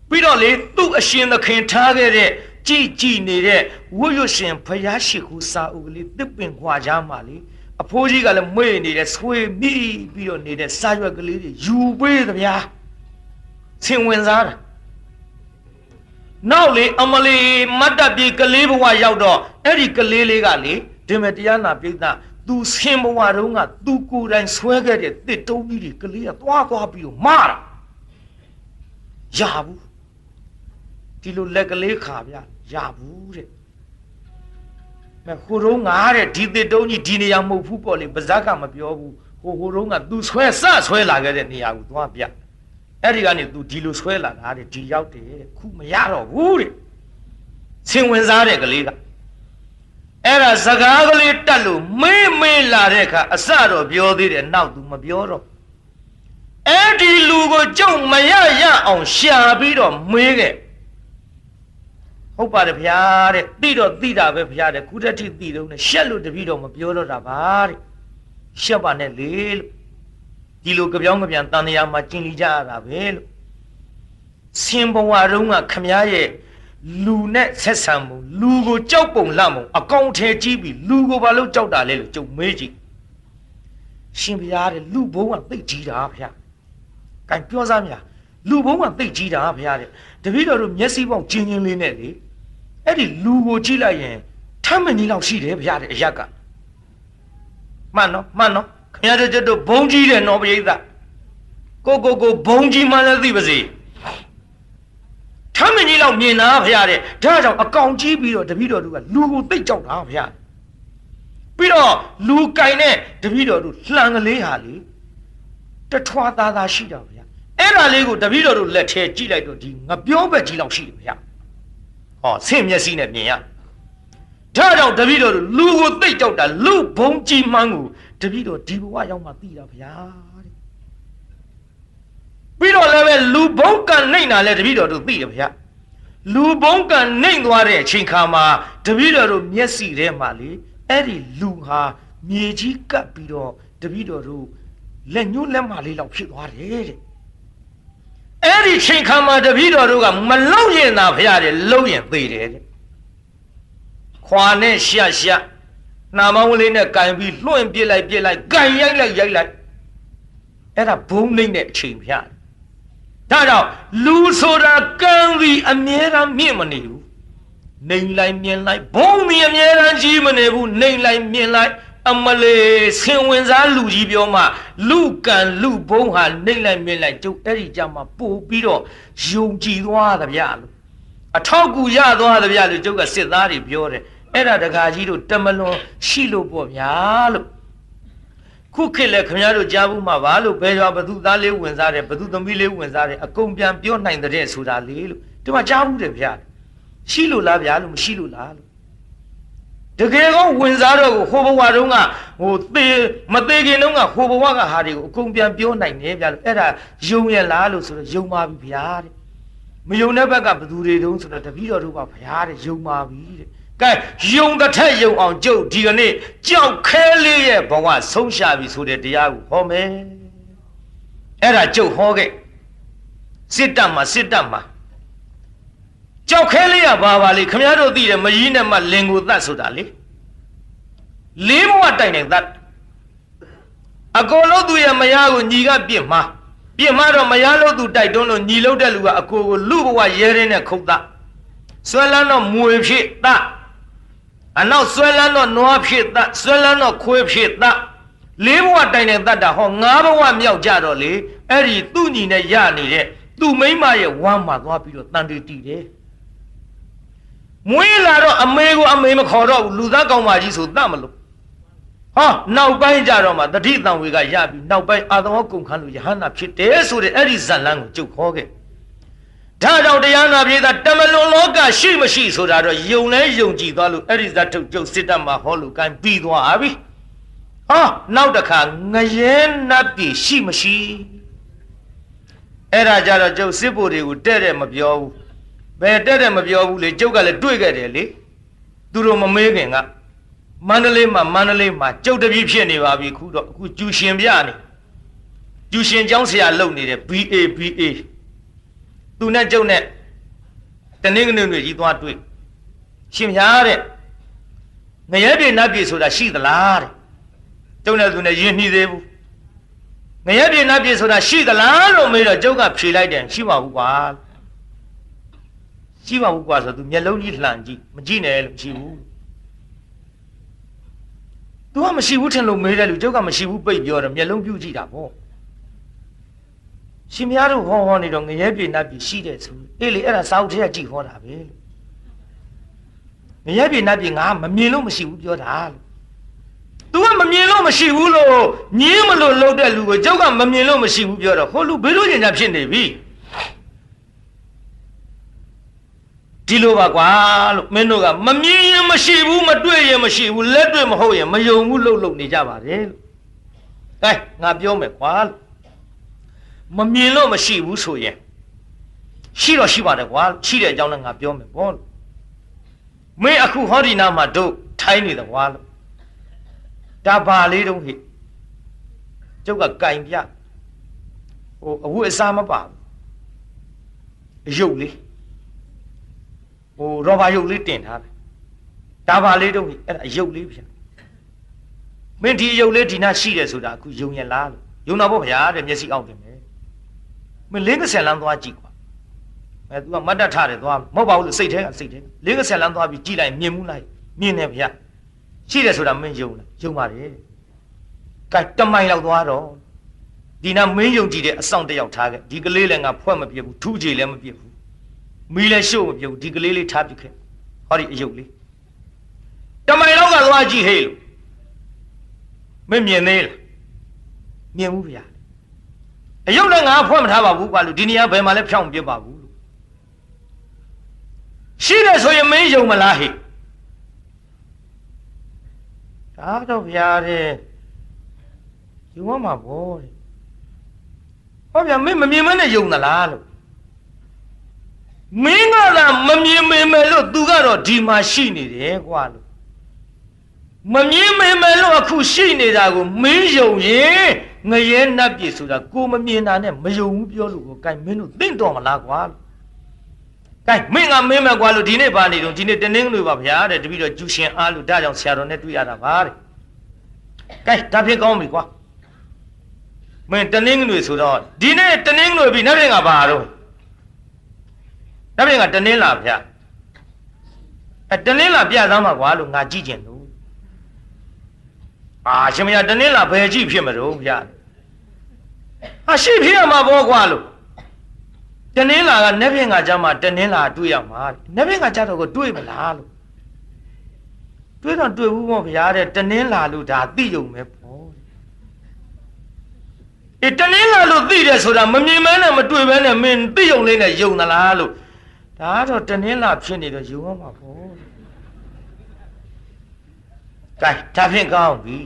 ပြီးတော့လေသူ့အရှင်သခင်ထားခဲ့တဲ့ကြည်နေတဲ့ဝိရွရှင်ဖယားရှိခိုးစာအုပ်ကလေးတစ်ပင်ခွာချားမှလေအဖိုးကြီးကလည်းမွေ့နေတဲ့ဆွေမိပြီးတော့နေတဲ့စာရွက်ကလေးတွေယူပေးသဗျာဆင်ဝင်စားတာနောက်လေအမလီမတ်တပ်ပြေကလေးဘဝရောက်တော့အဲ့ဒီကလေးလေးကလေဒီမဲ့တရားနာပိဋကသူဆင်ဘဝတုန်းကသူကိုယ်တိုင်ဆွဲခဲ့တဲ့တစ်တုံးကြီးတွေကလေးကသွားပြီးတော့မာတာရဘူးဒီလိုလက်ကလေးခါဗျရဘူးတဲ့မဲ့ဟိုတုန်းကတဲ့ဒီတစ်တုံးကြီးဒီနေရာမဟုတ်ဘူးပေါ့လေဗဇက်ကမပြောဘူးဟိုတုန်းကသူဆွဲလာခဲ့တဲ့နေရာကိုသွားပြအဲ့ဒီကနေသူဒီလိုဆွဲလာတာတဲ့ဒီရောက်တယ်တဲ့ခုမရတော့ဘူးတဲ့ဆင်ဝင်စားတဲ့ကလေးကအဲ့ဒါစကားကလေးတက်လို့မေးလာတဲ့အခါအစတော့ပြောသေးတယ်နောက်သူမပြောတော့အဲ့ဒီလူကိုကြုံမရအောင်ရှာပြီးတော့မေးခဲ့ဟ ဟုတ်ပါတယ်ဗျာတဲ့သိတော့သိတာပဲဗျာတဲ့ခုတည်းထိသိတော့နဲ့ရှက်လို့တပည့်တော်မပြောတော့တာပါတဲ့ရှက်ပါနဲ့လေလို့ဒီလိုကြပြောင်းကြပြန်တန်တရားမှာကျင်လီကြရတာပဲလို့စင်ဘဝတုန်းကခမည်းရဲ့လူနဲ့ဆက်ဆံမှုလူကိုကြောက်ပုံလန့်ပုံအကောင်ထဲကြီးပြီးလူကိုဘာလို့ကြောက်တာလဲလို့ကြုံမေးကြည့်ရှင်ဗျာတဲ့လူဘုံကသိကြီးတာဗျာကံပြောစားမြာလူဘုံကသိကြီးတာဗျာတဲ့တပည့်တော်တို့မျက်စိပေါက်ကျင်းချင်းလေးနဲ့လေအဲ့ဒီလူကိုကြည့်လိုက်ရင်ထမ်းမကြီးလောက်ရှိတယ်ဗျာတဲ့အရက်ကမှန်နော်ခင်ဗျားတို့ဘုံကြီးတယ်နော်ပရိသတ်ကိုဘုံကြီးမှလည်းသိပါစေထမ်းမကြီးလောက်မြင်တာဗျာတဲ့ဒါကြောင့်အကောင်ကြီးပြီးတော့တပည့်တော်တို့ကလူကိုသိကြောက်တာဗျာပြီးတော့လူကင်နဲ့တပည့်တော်တို့လှန်ကလေးဟာလေတထွားသားသားရှိတာဗျာအဲ့ဒါလေးကိုတပည့်တော်တို့လက်ထဲကြည့်လိုက်တော့ဒီငပြောဘက်ကြီးလောက်ရှိတယ်ဗျာဟောဆင့်မျက်စိနဲ့မြင်ရဒါကြောင့်တပည့်တော်တို့လူကိုသိကြောက်တာလူဘုံကြီးမှန်းကိုတပည့်တော်ဒီဘဝရောက်မှသိတာဗျာတဲ့ပြီးတော့လည်းပဲလူဘုံကနှိမ့်တာလဲတပည့်တော်တို့သိတယ်ဗျာလူဘုံကနှိမ့်သွားတဲ့အချိန်ခါမှာတပည့်တော်တို့မျက်စိထဲမှာလေအဲ့ဒီလူဟာမြေကြီးကပ်ပြီးတော့တပည့်တော်တို့လက်ညှိုးလက်မလေးလောက်ဖြစ်သွားတယ်တဲ့အဲ့ဒီချိန်ခါမှာတပည့်တော်တို့ကမလုံရင်သာဖရတယ်လုံရင်သေတယ်တဲ့ခွာနဲ့ရှာနှာမောင်းလေးနဲ့ကင်ပြီးလွှင့်ပြစ်လိုက်ကင်ရိုက်လိုက်အဲ့ဒါဘုံနှိမ့်တဲ့အချိန်ဖရတယ်ဒါကြောင့်လူဆိုတာကံပြီးအမြဲတမ်းမြင့်မနေဘူးနှိမ်လိုက်မြင်လိုက်ဘုံပြီးအမြဲတမ်းကြီးမနေဘူးနှိမ်လိုက်မြင်လိုက်အမလေးဆင်ဝင်စားလူကြီးပြောမှလူကံလူဘုံဟာနှိမ့်လိုက်မြင်လိုက်ကျုပ်အဲ့ဒီကြမှာပို့ပြီးတော့ယုံကြည်သွားသဗျာလို့အထောက်ကူရသွားသဗျာလို့ကျုပ်ကစစ်သားတွေပြောတယ်အဲ့ဒါတကားကြီးတို့တမလွန်ရှိလို့ပေါ့ဗျာလို့ခုခေတ်လည်းခင်ဗျားတို့ကြားဘူးမှာပါလို့ဘယ်ရွာဘသူသားလေးဝင်စားတယ်ဘသူသမီးလေးဝင်စားတယ်အကုန်ပြန်ပြောနိုင်တဲ့ဆိုတာလေလို့ဒီမှာကြားဘူးတယ်ဗျာရှိလို့လားဗျာလို့မရှိလို့လားလို့တကယ်ကောဝင်စားတော့ကိုဟိုဘဝတုန်းကဟိုမသေးခင်တုန်းကဟိုဘဝကဟာတွေကိုအကုန်ပြန်ပြောနိုင်တယ်ဗျာလို့အဲ့ဒါယုံရလားလို့ဆိုတော့ယုံပါပြီဗျာတဲ့မယုံတဲ့ဘက်ကဘသူတွေတုံးဆိုတော့တပည့်တော်တို့ပါဗျာတဲ့ယုံပါပြီတဲ့ကဲယုံတဲ့ထက်ယုံအောင်ကျုပ်ဒီကနေ့ကြောက်ခဲလေးရဲ့ဘဝဆုံးရှာပြီဆိုတဲ့တရားကိုဟောမယ်အဲ့ဒါကျုပ်ဟောခဲ့စစ်တပ်မှာကြောက်ခဲလေးရပါလေခမရတို့သိတယ်မကြီးနဲ့မှလင်ကိုသတ်ဆိုတာလေလေးဘဝတိုင်တိုင်သတ်အကိုလို့သူရဲ့မယားကိုညီကပြစ်မှာတော့မယားလို့သူတိုက်တွန်းလို့ညီလို့တဲ့လူကအကိုကိုလူဘဝရဲရင်းနဲ့ခုတ်သဆွဲလန်းတော့မွေဖြစ်သအနောက်ဆွဲလန်းတော့နွားဖြစ်သဆွဲလန်းတော့ခွေးဖြစ်သလေးဘဝတိုင်တိုင်သတ်တာဟောငါးဘဝမြောက်ကြတော့လေအဲ့ဒီသူ့ညီနဲ့ရနေတဲ့သူ့မိန်းမရဲ့ဝမ်းမှာသွားပြီးတော့တန်တီတီတယ်မွေးလာတော့အမေကိုအမေမခေါ်တော့ဘူးလူသားကောင်းပါကြီးဆိုတတ်မလို့ဟောနောက်ပိုင်းကြတော့မှတတိတံဝေကရပြီးနောက်ပိုင်းအာသမောကုန်ခန်းလူယဟန္တာဖြစ်တယ်ဆိုတဲ့အဲ့ဒီဇတ်လန်းကိုကျုပ်ခေါ်ခဲ့ဒါကြောင့်တရားနာပြေသာတမလွန်လောကရှိမရှိဆိုတာတော့ယုံလဲယုံကြည်သွားလို့အဲ့ဒီဇတ်ထုတ်ကျုပ်စစ်တပ်မှာဟောလို့ကန်ပြီးသွားပြီဟောနောက်တစ်ခါငရဲနတ်ပြည်ရှိမရှိအဲ့ဒါကြတော့ကျုပ်စစ်ဖို့တွေကိုတဲ့မပြောဘူးဘယ်တဲ့မပြောဘူးလေကျုပ်ကလည်းတွေ့ခဲ့တယ်လေသူတို့မမေးခင်ကမန္တလေးမှာကျုပ်တပည့်ဖြစ်နေပါပြီခုကျူရှင်ပြနေကျူရှင်ကျောင်းဆရာလုပ်နေတယ် BA သူနဲ့ကျုပ်နဲ့တနင်္ဂနွေနေ့ကြီးသွားတွေ့ရှင်ပြားတဲ့ငရဲပြေနတ်ပြေဆိုတာရှိသလားတဲ့ကျုပ်နဲ့သူနဲ့ယဉ်နှီးသေးဘူးငရဲပြေနတ်ပြေဆိုတာရှိသလားလို့မေးတော့ကျုပ်ကဖြေလိုက်တယ်ရှိပါဘူးကွာရှိပါဘူးကွာဆိုသူမျက်လုံးကြီးလှန်ကြည့်မကြည့်နဲ့လို့မရှိဘူး तू ကမရှိဘူးထင်လို့မေးတယ်လူကျုပ်ကမရှိဘူးပိတ်ပြောတယ်မျက်လုံးပြူးကြည့်တာပေါ့ရှင်မရတို့ဟောနေတော့ငရဲပြေနတ်ပြေရှိတဲ့ဆိုအေးလေအဲ့ဒါစာအုပ်ထဲကကြည့်ဟောတာပဲလို့ငရဲပြေနတ်ပြေငါမမြင်လို့မရှိဘူးပြောတာလို့ तू ကမမြင်လို့မရှိဘူးလို့ညင်းမလို့လှုပ်တဲ့လူကိုကျုပ်ကမမြင်လို့မရှိဘူးပြောတော့ဟိုလူဘေးလို့ညင်ညာဖြစ်နေပြီ ဒီလိုပါကွာလို့မင်းတို့ကမမြင်ရင်မရှိဘူးမတွေ့ရင်မရှိဘူးလက်တွေ့မဟုတ်ရင်မယုံဘူးလှုပ်နေကြပါတယ်လို့ကဲငါပြောမယ်ကွာလို့မမြင်လို့မရှိဘူးဆိုရင်ရှိတော့ရှိပါတယ်ကွာရှိတဲ့အကြောင်းလည်းငါပြောမယ်ပေါ့လို့ မင်းအခုဟောဒီနာမှာတို့ထိုင်းနေတယ်ကွာလို့ဒါဘာလေးတုံးဟိကျုပ်ကကင်ပြဟိုအဝတ်အစားမပါဘူးအယုတ်လေးဟိုရောဘာယုတ်လေးတင်ထားတယ်ဒါဘာလေးတုံးဟိအဲ့ဒါအယုတ်လေးဗျာမင်းဒီအယုတ်လေးဒီနာရှိတယ်ဆိုတာအခုယုံရလားလို့ယုံတော့ဗောဗျာတဲ့မျက်စိအောက်တင်မယ်မင်း50လမ်းသွားကြည့်ကွာအဲ तू ကမတ်တက်ထားတယ်သွားမဟုတ်ပါဘူးလို့စိတ်ထဲက50လမ်းသွားပြီးကြည့်လိုက်မြင်မှုလိုက်မြင်တယ်ဗျာရှိတယ်ဆိုတာမင်းယုံလားယုံပါတယ်ကဲတမိုင်လောက်သွားတော့ဒီနာမင်းယုံကြည်တဲ့အဆောင်တယောက်ထားခဲ့ဒီကလေးလည်းငါဖွဲ့မပြစ်ဘူးထူးကြည်လည်းမပြစ်ဘူးမီးလည်းရှို့မပြစ်ဘူးဒီကလေးလေးထားပြစ်ခဲ့ဟောဒီအယုတ်လေးတမိုင်လောက်ကသွားကြည့်ဟေးလို့မင်းမြင်သေးလားမြင်ဘူးဗျာအယုတ်လည်းငါဖွဲ့မထားပါဘူးကွာလို့ဒီနေရာဘယ်မှာလဲဖြောင်းမပြစ်ပါဘူးလို့ရှိတယ်ဆိုရင်မင်းယုံမလားဟေ့ဒါတော့ဗျာတဲ့ယုံရမှာပေါ့တဲ့ဟောဗျာမင်းမမြင်မနဲ့ယုံသလားလို့မင်းကသာမမြင်မေမယ်လို့သူကတော့ဒီမှာရှိနေတယ်ကွာလို့မမြင်မေမယ်လို့အခုရှိနေတာကိုမင်းယုံရင်ငရဲနတ်ပြည်ဆိုတာကိုမမြင်တာနဲ့မယုံဘူးပြောလို့ကိုကဲမင်းတို့သိတော့မလားကွာလို့ကဲမင်းကမင်းမဲ့ကွာလို့ဒီနေ့ပါနေတော့ဒီနေ့တနင်္ဂနွေပါဗျာတဲ့တပည့်တော်ကျူရှင်အားလို့ဒါကြောင့်ဆရာတော်နဲ့တွေ့ရတာပါတဲ့ကဲဒါဖြစ်ကောင်းပြီကွာမင်းတနင်္ဂနွေဆိုတော့ဒီနေ့တနင်္ဂနွေပြီနောက်ပြင်ကပါတော့နောက်ပြင်ကတနင်္လာဗျာတနင်္လာပြသမ်းမှာကွာလို့ငါကြည့်ကျင်လို့ရှင်မရတနင်္လာဘယ်ကြည့်ဖြစ်မလို့ဗျာရှိဖြစ်ရမှာပေါ့ကွာလို့တနင်္လာကနောက်ပြင်ကကြမှာတနင်္လာတွေ့ရမှာနောက်ပြင်ကကြတော့ကိုတွေ့မလားလို့တွေ့တော့တွေ့ဘူးပေါ့ဗျာတဲ့တနင်္လာလို့ဒါသိယုံပဲပေါ့တနင်္လာလို့သိတယ်ဆိုတာမမြင်မဲနဲ့မတွေ့မဲနဲ့မင်းသိယုံလေးနဲ့ယုံသလားလို့ဒါတော့တနင်္လာဖြစ်နေတော့ယုံရမှာပေါ့ကဲဒါဖြင့်ကောင်းပြီ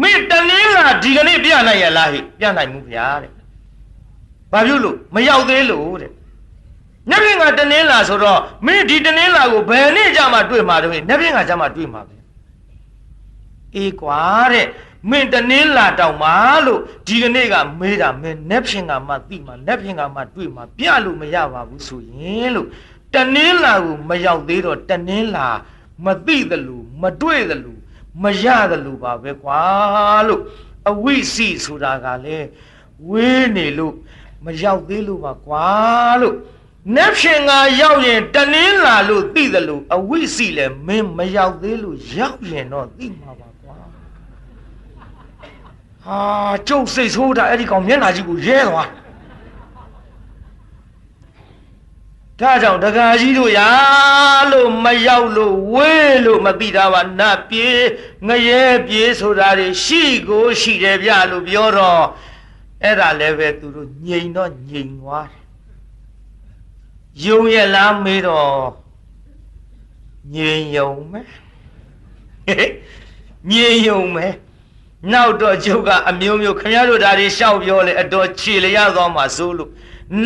မင်းတနင်္လာဒီကနေ့ပြနိုင်ရလားဟိပြနိုင်မှုဗျာတဲ့ဘာဖြစ်လို့မရောက်သေးလို့တဲ့ညပြင်ကတနင်္လာဆိုတော့မင်းဒီတနင်္လာကိုဘယ်နေ့ကြမှာတွေ့မှာတော့ညပြင်ကကြမှာတွေ့မှာပဲအေးကွာတဲ့မင်းတနင်္လာတောင်မှလို့ဒီကနေ့ကမေးတာမင်းညပြင်ကမှသိမှာညပြင်ကမှတွေ့မှာပြလို့မရပါဘူးဆိုရင်လို့တနင်္လာကိုမရောက်သေးတော့တနင်္လာမသိသလိုမတွေ့သလိုမရသလိုပါပဲကွာလို့အဝိစီဆိုတာကလည်းဝေးနေလို့မရောက်သေးလို့ပါကွာလို့နတ်ရှင်ကရောက်ရင်တနင်္လာလို့သိသလိုအဝိစီလည်းမင်းမရောက်သေးလို့ရောက်ရင်တော့သိမှာပါကွာဟာကျုပ်စိတ်ဆိုးတာအဲ့ဒီကောင်မျက်နှာကြီးကိုရဲသွားဒါကြောင့်တကားကြီးတို့ရာလို့မရောက်လို့ဝေးလို့မသိတာပါနတ်ပြေငရဲပြေဆိုတာတွေရှိကိုရှိတယ်ဗျလို့ပြောတော့အဲ့ဒါလည်းပဲသူတို့ငြိမ်တော့ငြိမ်သွားတယ်ယုံရလားမေးတော့ငြိမ်ယုံမယ်ငြိမ်ယုံမယ်နောက်တော့ကျုပ်ကအမျိုးမျိုးခင်ဗျားတို့ဒါတွေရှောက်ပြောလေအတော်ခြေလျရသွားမှာစိုးလို့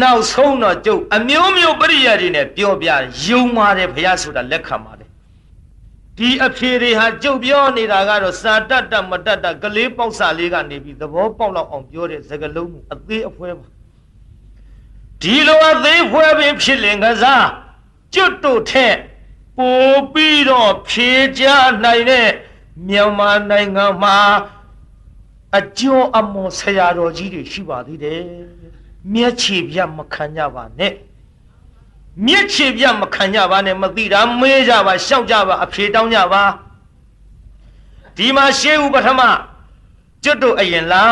နောက်ဆုံးတော့ကျုပ်အမျိုးမျိုးပရိယာတွေနဲ့ပြောပြယုံပါတယ်ဘုရားဆိုတာလက်ခံပါတယ်ဒီအဖြေတွေဟာကျုပ်ပြောနေတာကတော့စာတတ်တမတတ်တကလေးပေါက်စာလေးကနေပြီးသဘောပေါက်လောက်အောင်ပြောတဲ့စကားလုံးအသေးအဖွဲပါဒီလိုအသေးဖွဲပင်ဖြစ်လင်ကစားကျွတ်တို့ထက်ပိုပြီးတော့ဖြေကြနိုင်တဲ့မြန်မာနိုင်ငံမှာအကျော်အမွန်ဆရာတော်ကြီးတွေရှိပါသေးတယ်မျက်ခြေပြတ်မခံကြပါနဲ့မျက်ခြေပြတ်မခံကြပါနဲ့မသိတာမေးကြပါရှောက်ကြပါအဖြေတောင်းကြပါဒီမှာရှေးဥပထမကျွတ်တို့အရင်လာ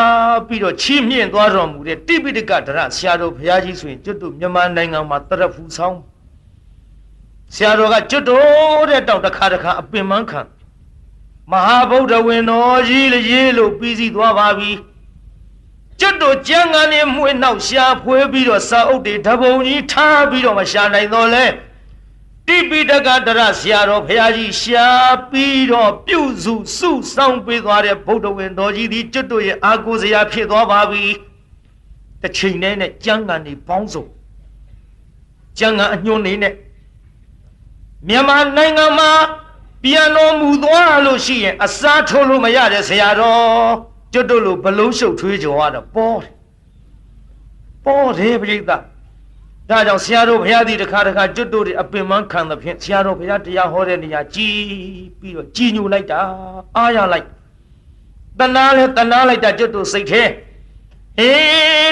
ပြီးတော့ချီးမြှင့်သွားတော်မူတဲ့တိပိဋကဒရဆရာတော်ဘုရားကြီးဆိုရင်ကျွတ်တို့မြန်မာနိုင်ငံမှာတရဖူဆောင်ဆရာတော်ကကျွတ်တို့တဲ့တောက်တစ်ခါအပင်မခံမဟာဗုဒ္ဓဝင်တော်ကြီးလည်းရေးလို့ပြီးစီးသွားပါပြီကျွတ်တို့ကျမ်းဂန်နဲ့မှွေနောက်ရှာဖွေးပြီးတော့စာအုပ်တွေဓပုံကြီးထားပြီးတော့မရှာနိုင်တော့လဲတိပိဋကဒရဆရာတော်ဘုရားကြီးရှာပြီးတော့ပြုစုစုဆောင်ပေးသွားတဲ့ဗုဒ္ဓဝင်တော်ကြီးဒီကျွတ်တို့ရဲ့အာကိုစရာဖြစ်သွားပါပြီတစ်ချိန်တည်းနဲ့ကျမ်းဂန်တွေပေါင်းစုံကျမ်းဂန်အညွှန်းနေနဲ့ မြန်မာနိုင်ငံမှာပြန်တော်မူသွားလို့ရှိရင်အစားထိုးလို့မရတဲ့ဆရာတော်ကျွတ်တို့လိုဘလုံးရှုပ်ထွေးကြော်ရတော့ပေါ်တယ်ပြိဿဒါကြောင့်ဆရာတော်ဘုရားသည်တစ်ခါကျွတ်တို့တွေအပင်မခံသဖြင့်ဆရာတော်ဘုရားတရားဟောတဲ့နေရာကြီးပြီးတော့ကြီးညိုလိုက်တာအားရလိုက်တနာလိုက်တာကျွတ်တို့စိတ်ထဲ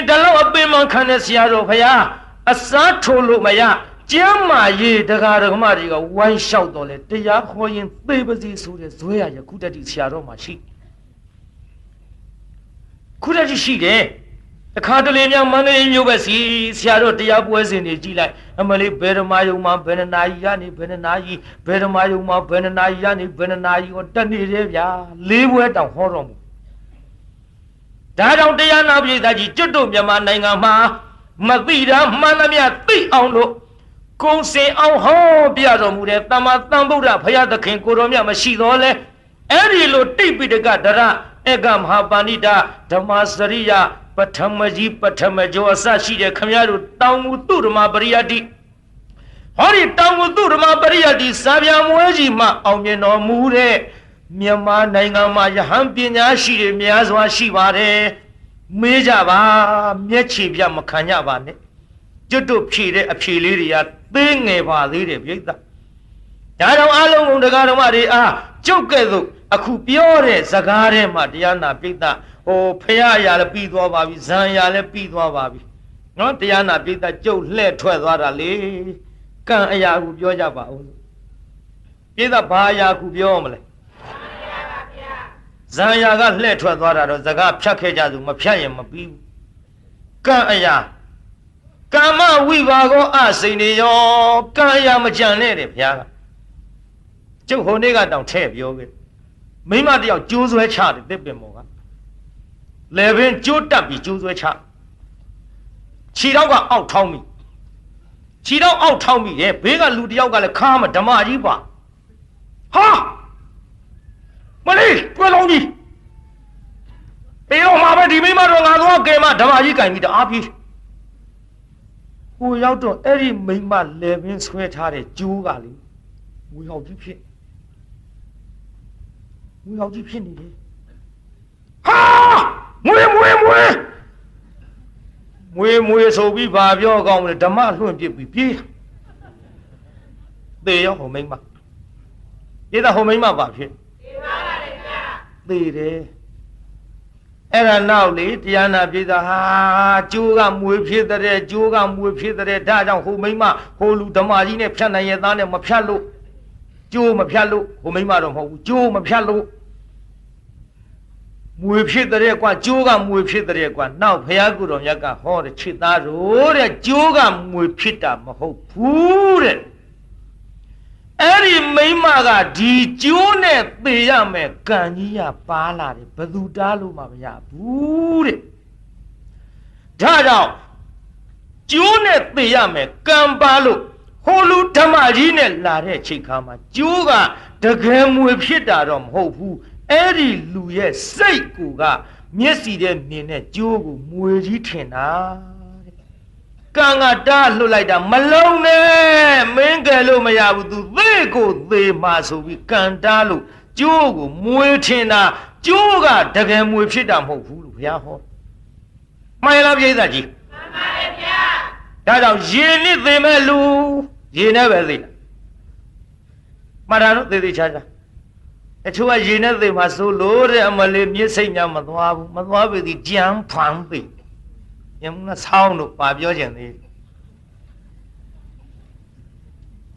ဒါလောက်အပင်မခံတဲ့ဆရာတော်ဘုရားအစားထိုးလို့မရကျမ်းမာရေးတရားဓမ္မတွေကဝိုင်းလျှောက်တော်လဲတရားခေါ်ရင်သေပါစီဆိုတဲ့ဇွဲရယခုတည်းဆရာတော်မှာရှိခုတည်းရှိတယ်အခါတလေများမန္တလေးမြို့ပဲစီဆရာတော်တရားပွဲစဉ်တွေကြည်လိုက်အမလေးဘယ်ဓမ္မယုံမှာဘယ်နှနာရီရနေဘယ်နှနာရီဘယ်ဓမ္မယုံမှာဘယ်နှနာရီရနေဘယ်နှနာရီကိုတက်နေတယ်ဗျာလေးပွဲတောင်ဟောတော်မူဒါကြောင့်တရားနာပိဋကကြီးကျွတ်တို့မြန်မာနိုင်ငံမှာမသိတာမှန်သမျှသိအောင်လို့ကုံစင်အောင်ဟောပြတော်မူတဲ့တမ္မာသမ္ဗုဒ္ဓဘုရားသခင်ကိုတော်မြတ်မရှိတော့လဲအဲ့ဒီလိုတိပိဋကဒရဧကမဟာပါဏိတဓမ္မစရိယပထမကြီးပထမကျော်အစရှိတဲ့ခမည်းတော်တောင်မူသူဓမ္မပရိယတ္တိဟောဒီတောင်မူသူဓမ္မပရိယတ္တိစာပြမွဲကြီးမှအောင်မြင်တော်မူတဲ့မြန်မာနိုင်ငံမှာယဟန်ပညာရှိတွေများစွာရှိပါတယ်မေးကြပါမျက်ခြေပြမခံကြပါနဲ့ကျွတ်တို့ဖြေတဲ့အဖြေလေးတွေကသိငယ်ပါသေးတယ်ပြိဿဒါကြောင့်အလုံးကုန်တရားဓမ္မတွေအားကျုပ်ကဲ့သို့အခုပြောတဲ့စကားထဲမှာတရားနာပြိဿဖရာအရာလည်းပြီးသွားပါပြီဇံအရာလည်းပြီးသွားပါပြီနော်တရားနာပြိဿကျုပ်လှဲ့ထွက်သွားတာလေကံအရာကိုပြောကြပါဦးပြိဿဘာအရာကိုပြောမလဲဇံအရာကလှဲ့ထွက်သွားတာတော့စကားဖြတ်ခဲ့ကြသူမဖြတ်ရင်မပြီးဘူးကံအရာကာမဝိပါကောအစိန်နေရောကံအရာမကြံနဲ့တဲ့ဘုရားကကျုပ်ဟိုနေ့ကတောင်ထဲ့ပြောခဲ့မိမတယောက်ကျိုးဆွဲချတယ်တစ်ပင်ပေါ်ကလေပင်ကျိုးတက်ပြီးကျိုးဆွဲချခြေတော့ကအောက်ထောင်းမိခြေတော့အောက်ထောင်းမိတယ်ဘေးကလူတယောက်ကလည်းခါမဓမ္မကြီးပါဟာမလေးကွယ်လုံးကြီးတေတော့မှာပဲဒီမိမတော့ငါတော့ကဲမဓမ္မကြီးကင်ပြီးတအားပြေးဟိုရောက်တော့အဲ့ဒီမိမလေပင်ဆွဲထားတဲ့ကျိုးကလေငွေဟောက်ကြီးဖြစ်နေတယ်ဟာမွေဆိုပြီးဘာပြောကောင်းမလဲဓမ္မလွှင့်ပြစ်ပြီးပြေးသေရောဟိုမိမပြေးတာဟိုမိမဘာဖြစ်သေပါပါလေဗျာသေတယ်အဲ့ဒါနောက်လေတရားနာပြေးတာဟာကျိုးကမွေဖြစ်တဲ့ဒါကြောင့်ဟိုမိမဟိုလူဓမ္မကြီးနဲ့ဖြတ်နိုင်ရဲ့သားနဲ့မဖြတ်လို့ကျိုးမဖြတ်လို့ဟိုမိမတော့မဟုတ်ဘူးကျိုးမဖြတ်လို့မွေဖြစ်တဲ့ကွာကျိုးကမွေဖြစ်တဲ့ကွာနောက်ဘုရားကုတော်မြတ်ကဟောတဲ့ခြေသားတို့တဲ့ကျိုးကမွေဖြစ်တာမဟုတ်ဘူးတဲ့အဲ့ဒီမိမကဒီကျိုးနဲ့သေရမယ်ကံကြီးရပါလာတယ်ဘယ်သူတားလို့မှမရဘူးတဲ့ဒါကြောင့်ကျိုးနဲ့သေရမယ်ကံပါလို့ဟိုလူဓမ္မကြီးနဲ့လာတဲ့ချိန်ခါမှာကျိုးကတကယ်မွေဖြစ်တာတော့မဟုတ်ဘူးအဲ့ဒီလူရဲ့စိတ်ကူကမျက်စီတဲ့မြင်တဲ့ကျိုးကိုမွေကြီးထင်တာတဲ့ကံကတားလွတ်လိုက်တာမလုံးနဲ့မင်းကယ်လို့မရဘူးသူသေကိုသေမှာဆိုပြီးကံတားလို့ကျိုးကိုမွေထင်တာကျိုးကတကယ်မွေဖြစ်တာမဟုတ်ဘူးလို့ဘုရားဟောမှန်လားပြိဿကြီးမှန်ပါတယ်ဗျာဒါကြောင့်ရေနစ်သေမဲ့လူရေနဲ့ပဲသေတာမှန်တာတော့သေသေးချာချာအချို့ကရေနဲ့သေမှာဆိုလို့တဲ့အမလေးမျက်စိညာမသွားဘူးမသွားပြီဒီကြမ်းဖန်ပြီညမဆောင်းတို့ပါပြောကြသေး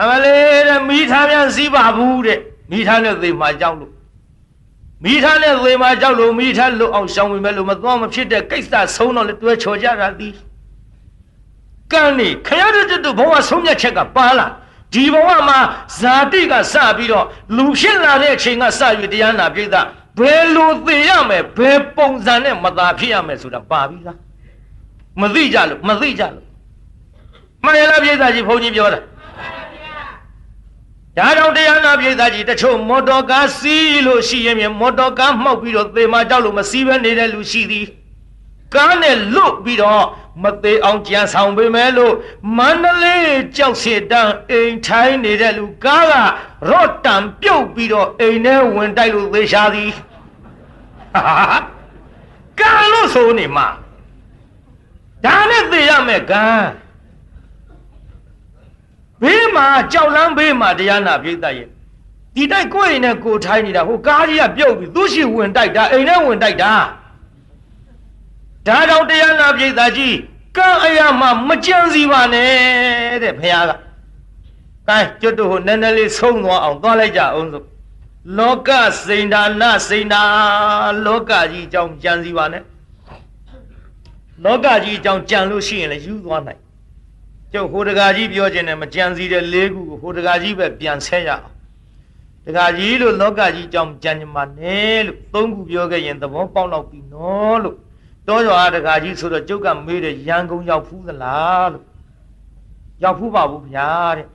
အမလေးတဲ့မိသားပြန်စည်းပါဘူးတဲ့မိသားနဲ့သေမှာကြောက်လို့မိသားနဲ့သေမှာကြောက်လို့မိသားလွတ်အောင်ရှောင်ဝင်မဲ့လို့မသွားမဖြစ်တဲ့ကိစ္စဆုံးတော့လေတွဲချော်ကြတာသည်ကံနေခရတဲ့တို့ဘဝဆုံးမြတ်ချက်ကပါလာဒီဘဝမှာဇာတိကစပြီးတော့လူဖြစ်လာတဲ့အချိန်ကစပြီးတရားနာပြိဿဘယ်လိုသိရမယ်ဘယ်ပုံစံနဲ့မသာဖြစ်ရမယ်ဆိုတာပါပြီလားမသိကြလို့မှန်ရလားပြိဿကြီးဘုန်းကြီးပြောတာဒါကြောင့်တရားနာပြိဿကြီးတချို့မော်တော်ကားစီးလို့ရှိရင်မော်တော်ကားမှောက်ပြီးတော့သေမကြောက်လို့မစီးပဲနေတဲ့လူရှိသည်ကားနဲ့လွတ်ပြီးတော့ မသေးအောင်ကြံဆောင်ပေးမယ်လို့မန္တလေးကြောက်စစ်တန်းအိမ်ထိုင်းနေတဲ့လူကားကရော့တံပြုတ်ပြီးတော့အိမ်ထဲဝင်တိုက်လို့သေချာသည်ကံလို့ဆိုနေမှာဒါနဲ့သေရမယ်ကံဘေးမှာကြောက်လန်းဘေးမှာတရားနာပြိတ္တရဲ့ဒီတိုက်ကိုယ်အိမ်နဲ့ကိုထိုင်းနေတာဟိုကားကြီးကပြုတ်ပြီးသူ့ရှိဝင်တိုက်တာအိမ်ထဲဝင်တိုက်တာဒါကြောင့်တရားနာပြိတ္တကြီးကံအရာမှမကြံစီပါနဲ့တဲ့ဘုရားကကဲကျွတ်တို့ဟိုနည်းနည်းလေးဆုံးသွားအောင်သွားလိုက်ကြအောင်စို့လောကစိန္ဒာနစိန္ဒာလောကကြီးအကြောင်းကြံစီပါနဲ့လောကကြီးအကြောင်းကြံလို့ရှိရင်လည်းယူသွားနိုင်ကျုပ်ဟိုတကာကြီးပြောခြင်းနဲ့မကြံစီတဲ့၄ခုကိုဟိုတကာကြီးပဲပြန်ဆက်ရအောင်တကာကြီးလို့လောကကြီးအကြောင်းကြံကြမှာနဲ့လို့၃ခုပြောခဲ့ရင်သဘောပေါက်တော့ပြီနော်လို့တောကျော်အားတကာကြီးဆိုတော့ကျုပ်ကမေးတယ်ရန်ကုန်ရောက်ဖူးသလားလို့ရောက်ဖူးပါဘူးဗျာတဲ့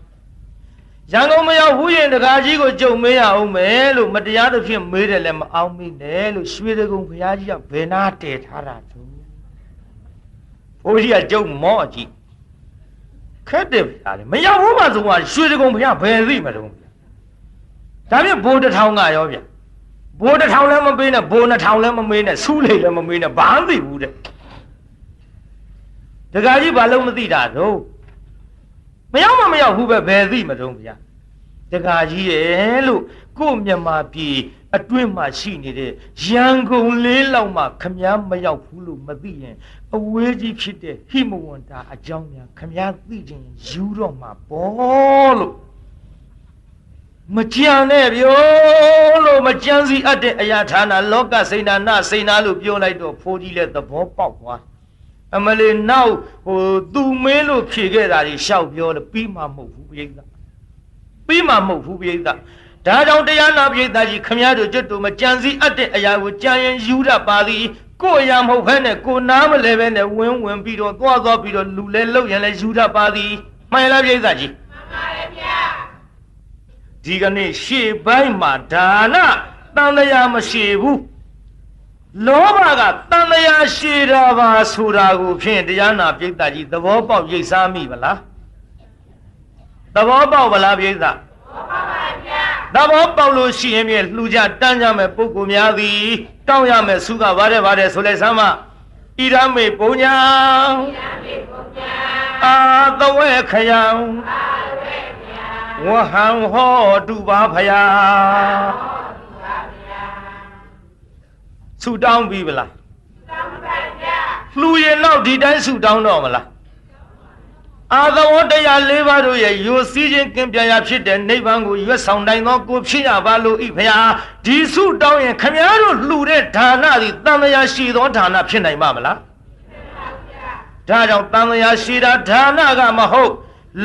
ရန်ကုန်မရောက်ဘူးရင်တကာကြီးကိုကျုပ်မေးရအောင်မယ်လို့မတရားသဖြင့်မေးတယ်လည်းမအောင်မေးနဲ့လို့ရွှေတကုံဘုရားကြီးကဘယ်နာတည်ထားတာသူဘိုးကြီးကကျုပ်မော့ကြည့်ခက်တယ်ဗျာလေမရောက်ဘူးမှဆိုကရွှေတကုံဘုရားဘယ်သိမတုံးဗျာဒါဖြင့်ဘိုးတစ်ထောင်ကရောဗျာဘိုးတစ်ထောင်လည်းမပေးနဲ့ဘိုးနှစ်ထောင်လည်းမမေးနဲ့ဆူးလေလည်းမမေးနဲ့ဘာမှမသိဘူးတဲ့တကာကြီးဘာလို့မသိတာတော့မရောက်မှမရောက်ဘူးပဲဘယ်သိမတုံးဗျာတကာကြီးရဲ့လို့ကို့မြန်မာပြည်အတွင်းမှာရှိနေတဲ့ရန်ကုန်လေးလောက်မှခမားမရောက်ဘူးလို့မသိရင်အဝေးကြီးဖြစ်တဲ့ဟိမဝန္တာအကြောင်းများခမားသိခြင်းယူတော့မှာပေါ့လို့မကြံနဲ့ပြောလို့မကြံစီအပ်တဲ့အရာဌာနလောကစိန္ဒာနစိန္ဒာလို့ပြောလိုက်တော့ဖိုးကြီးလည်းသဘောပေါက်သွားအမလေးနောက်ဟိုသူမင်းလို့ဖြေခဲ့တာကြီးရှောက်ပြောလို့ပြီးမှမဟုတ်ဘူးပြိဿပြီးမှမဟုတ်ဘူးပြိဿဒါကြောင့်တရားနာပြိဿကြီးခမည်းတော်ကျွတ်တို့မကြံစီအပ်တဲ့အရာကိုကြံရင်ယူရပါသည်ကိုယ်အရာမဟုတ်ဘဲနဲ့ကိုနားမလဲပဲနဲ့ဝင်ပြီးတော့သွားပြီးတော့လူလဲလှုပ်ရင်လဲယူရပါသည်မှန်လားပြိဿကြီးမှန်ပါတယ်ဗျာဒီကနေ့ရှေ့ပိုင်းမှာဒါနတန်တရားမရှိဘူးလောဘကတန်တရားရှိတာပါဆိုတာကိုဖြင့်တရားနာပြိဿကြီးသဘောပေါက်ရိပ်စားမိဗလားသဘောပေါက်ဗလားပြိဿသဘောပေါက်ပါဗျာသဘောပေါက်လို့ရှိရင်ဖြင့်လှူကြတန်းကြမဲ့ပုဂ္ဂိုလ်များသည်တောင်းရမဲ့ဆုကဗါတဲ့ဆိုလိုက်စမ်းမဣရမေပုံညာအာသဝေခယံဝဟံဟောတုပါဖယာဆုတောင်းပြီဗလားတောင်းပါဗျာလှူရင်တော့ဒီတိုင်းဆုတောင်းတော့မလားအာသဝတရား၄ပါးတို့ရဲ့ယိုစီးခြင်းကင်ပြရာဖြစ်တဲ့နိဗ္ဗာန်ကိုရွတ်ဆောင်နိုင်သောကိုဖြစ်ရပါလို့ဤဖယာဒီဆုတောင်းရင်ခမည်းတော်လှူတဲ့ဌာနသည်တန်တရားရှိသောဌာနဖြစ်နိုင်ပါမလားဒါကြောင့်တန်တရားရှိတာဌာနကမဟုတ်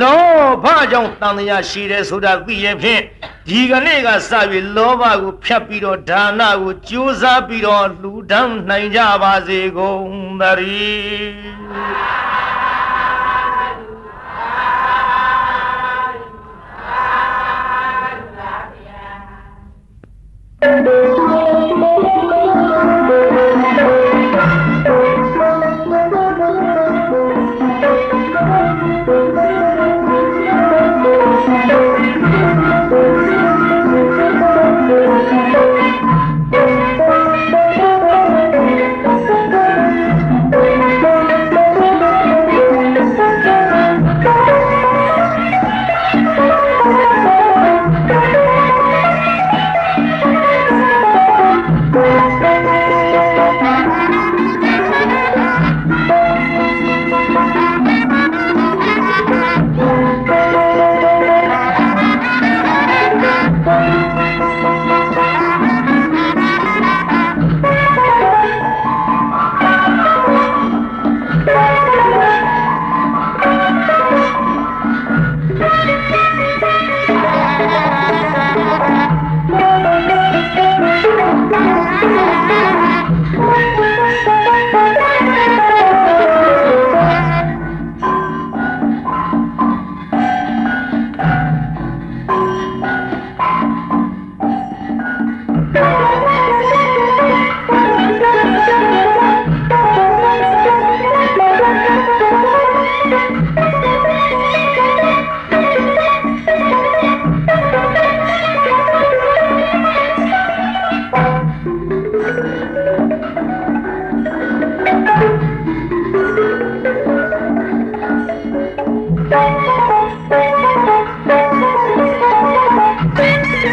လောဘကြောင့်တန်တရားရှိတယ်ဆိုတာသိရင်ဖြင့်ဒီကနေ့ကစပြီးလောဘကိုဖြတ်ပြီးတော့ဒါနကိုကြိုးစားပြီးတော့လှူဒန်းနိုင်ကြပါစေကုန်သတ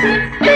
။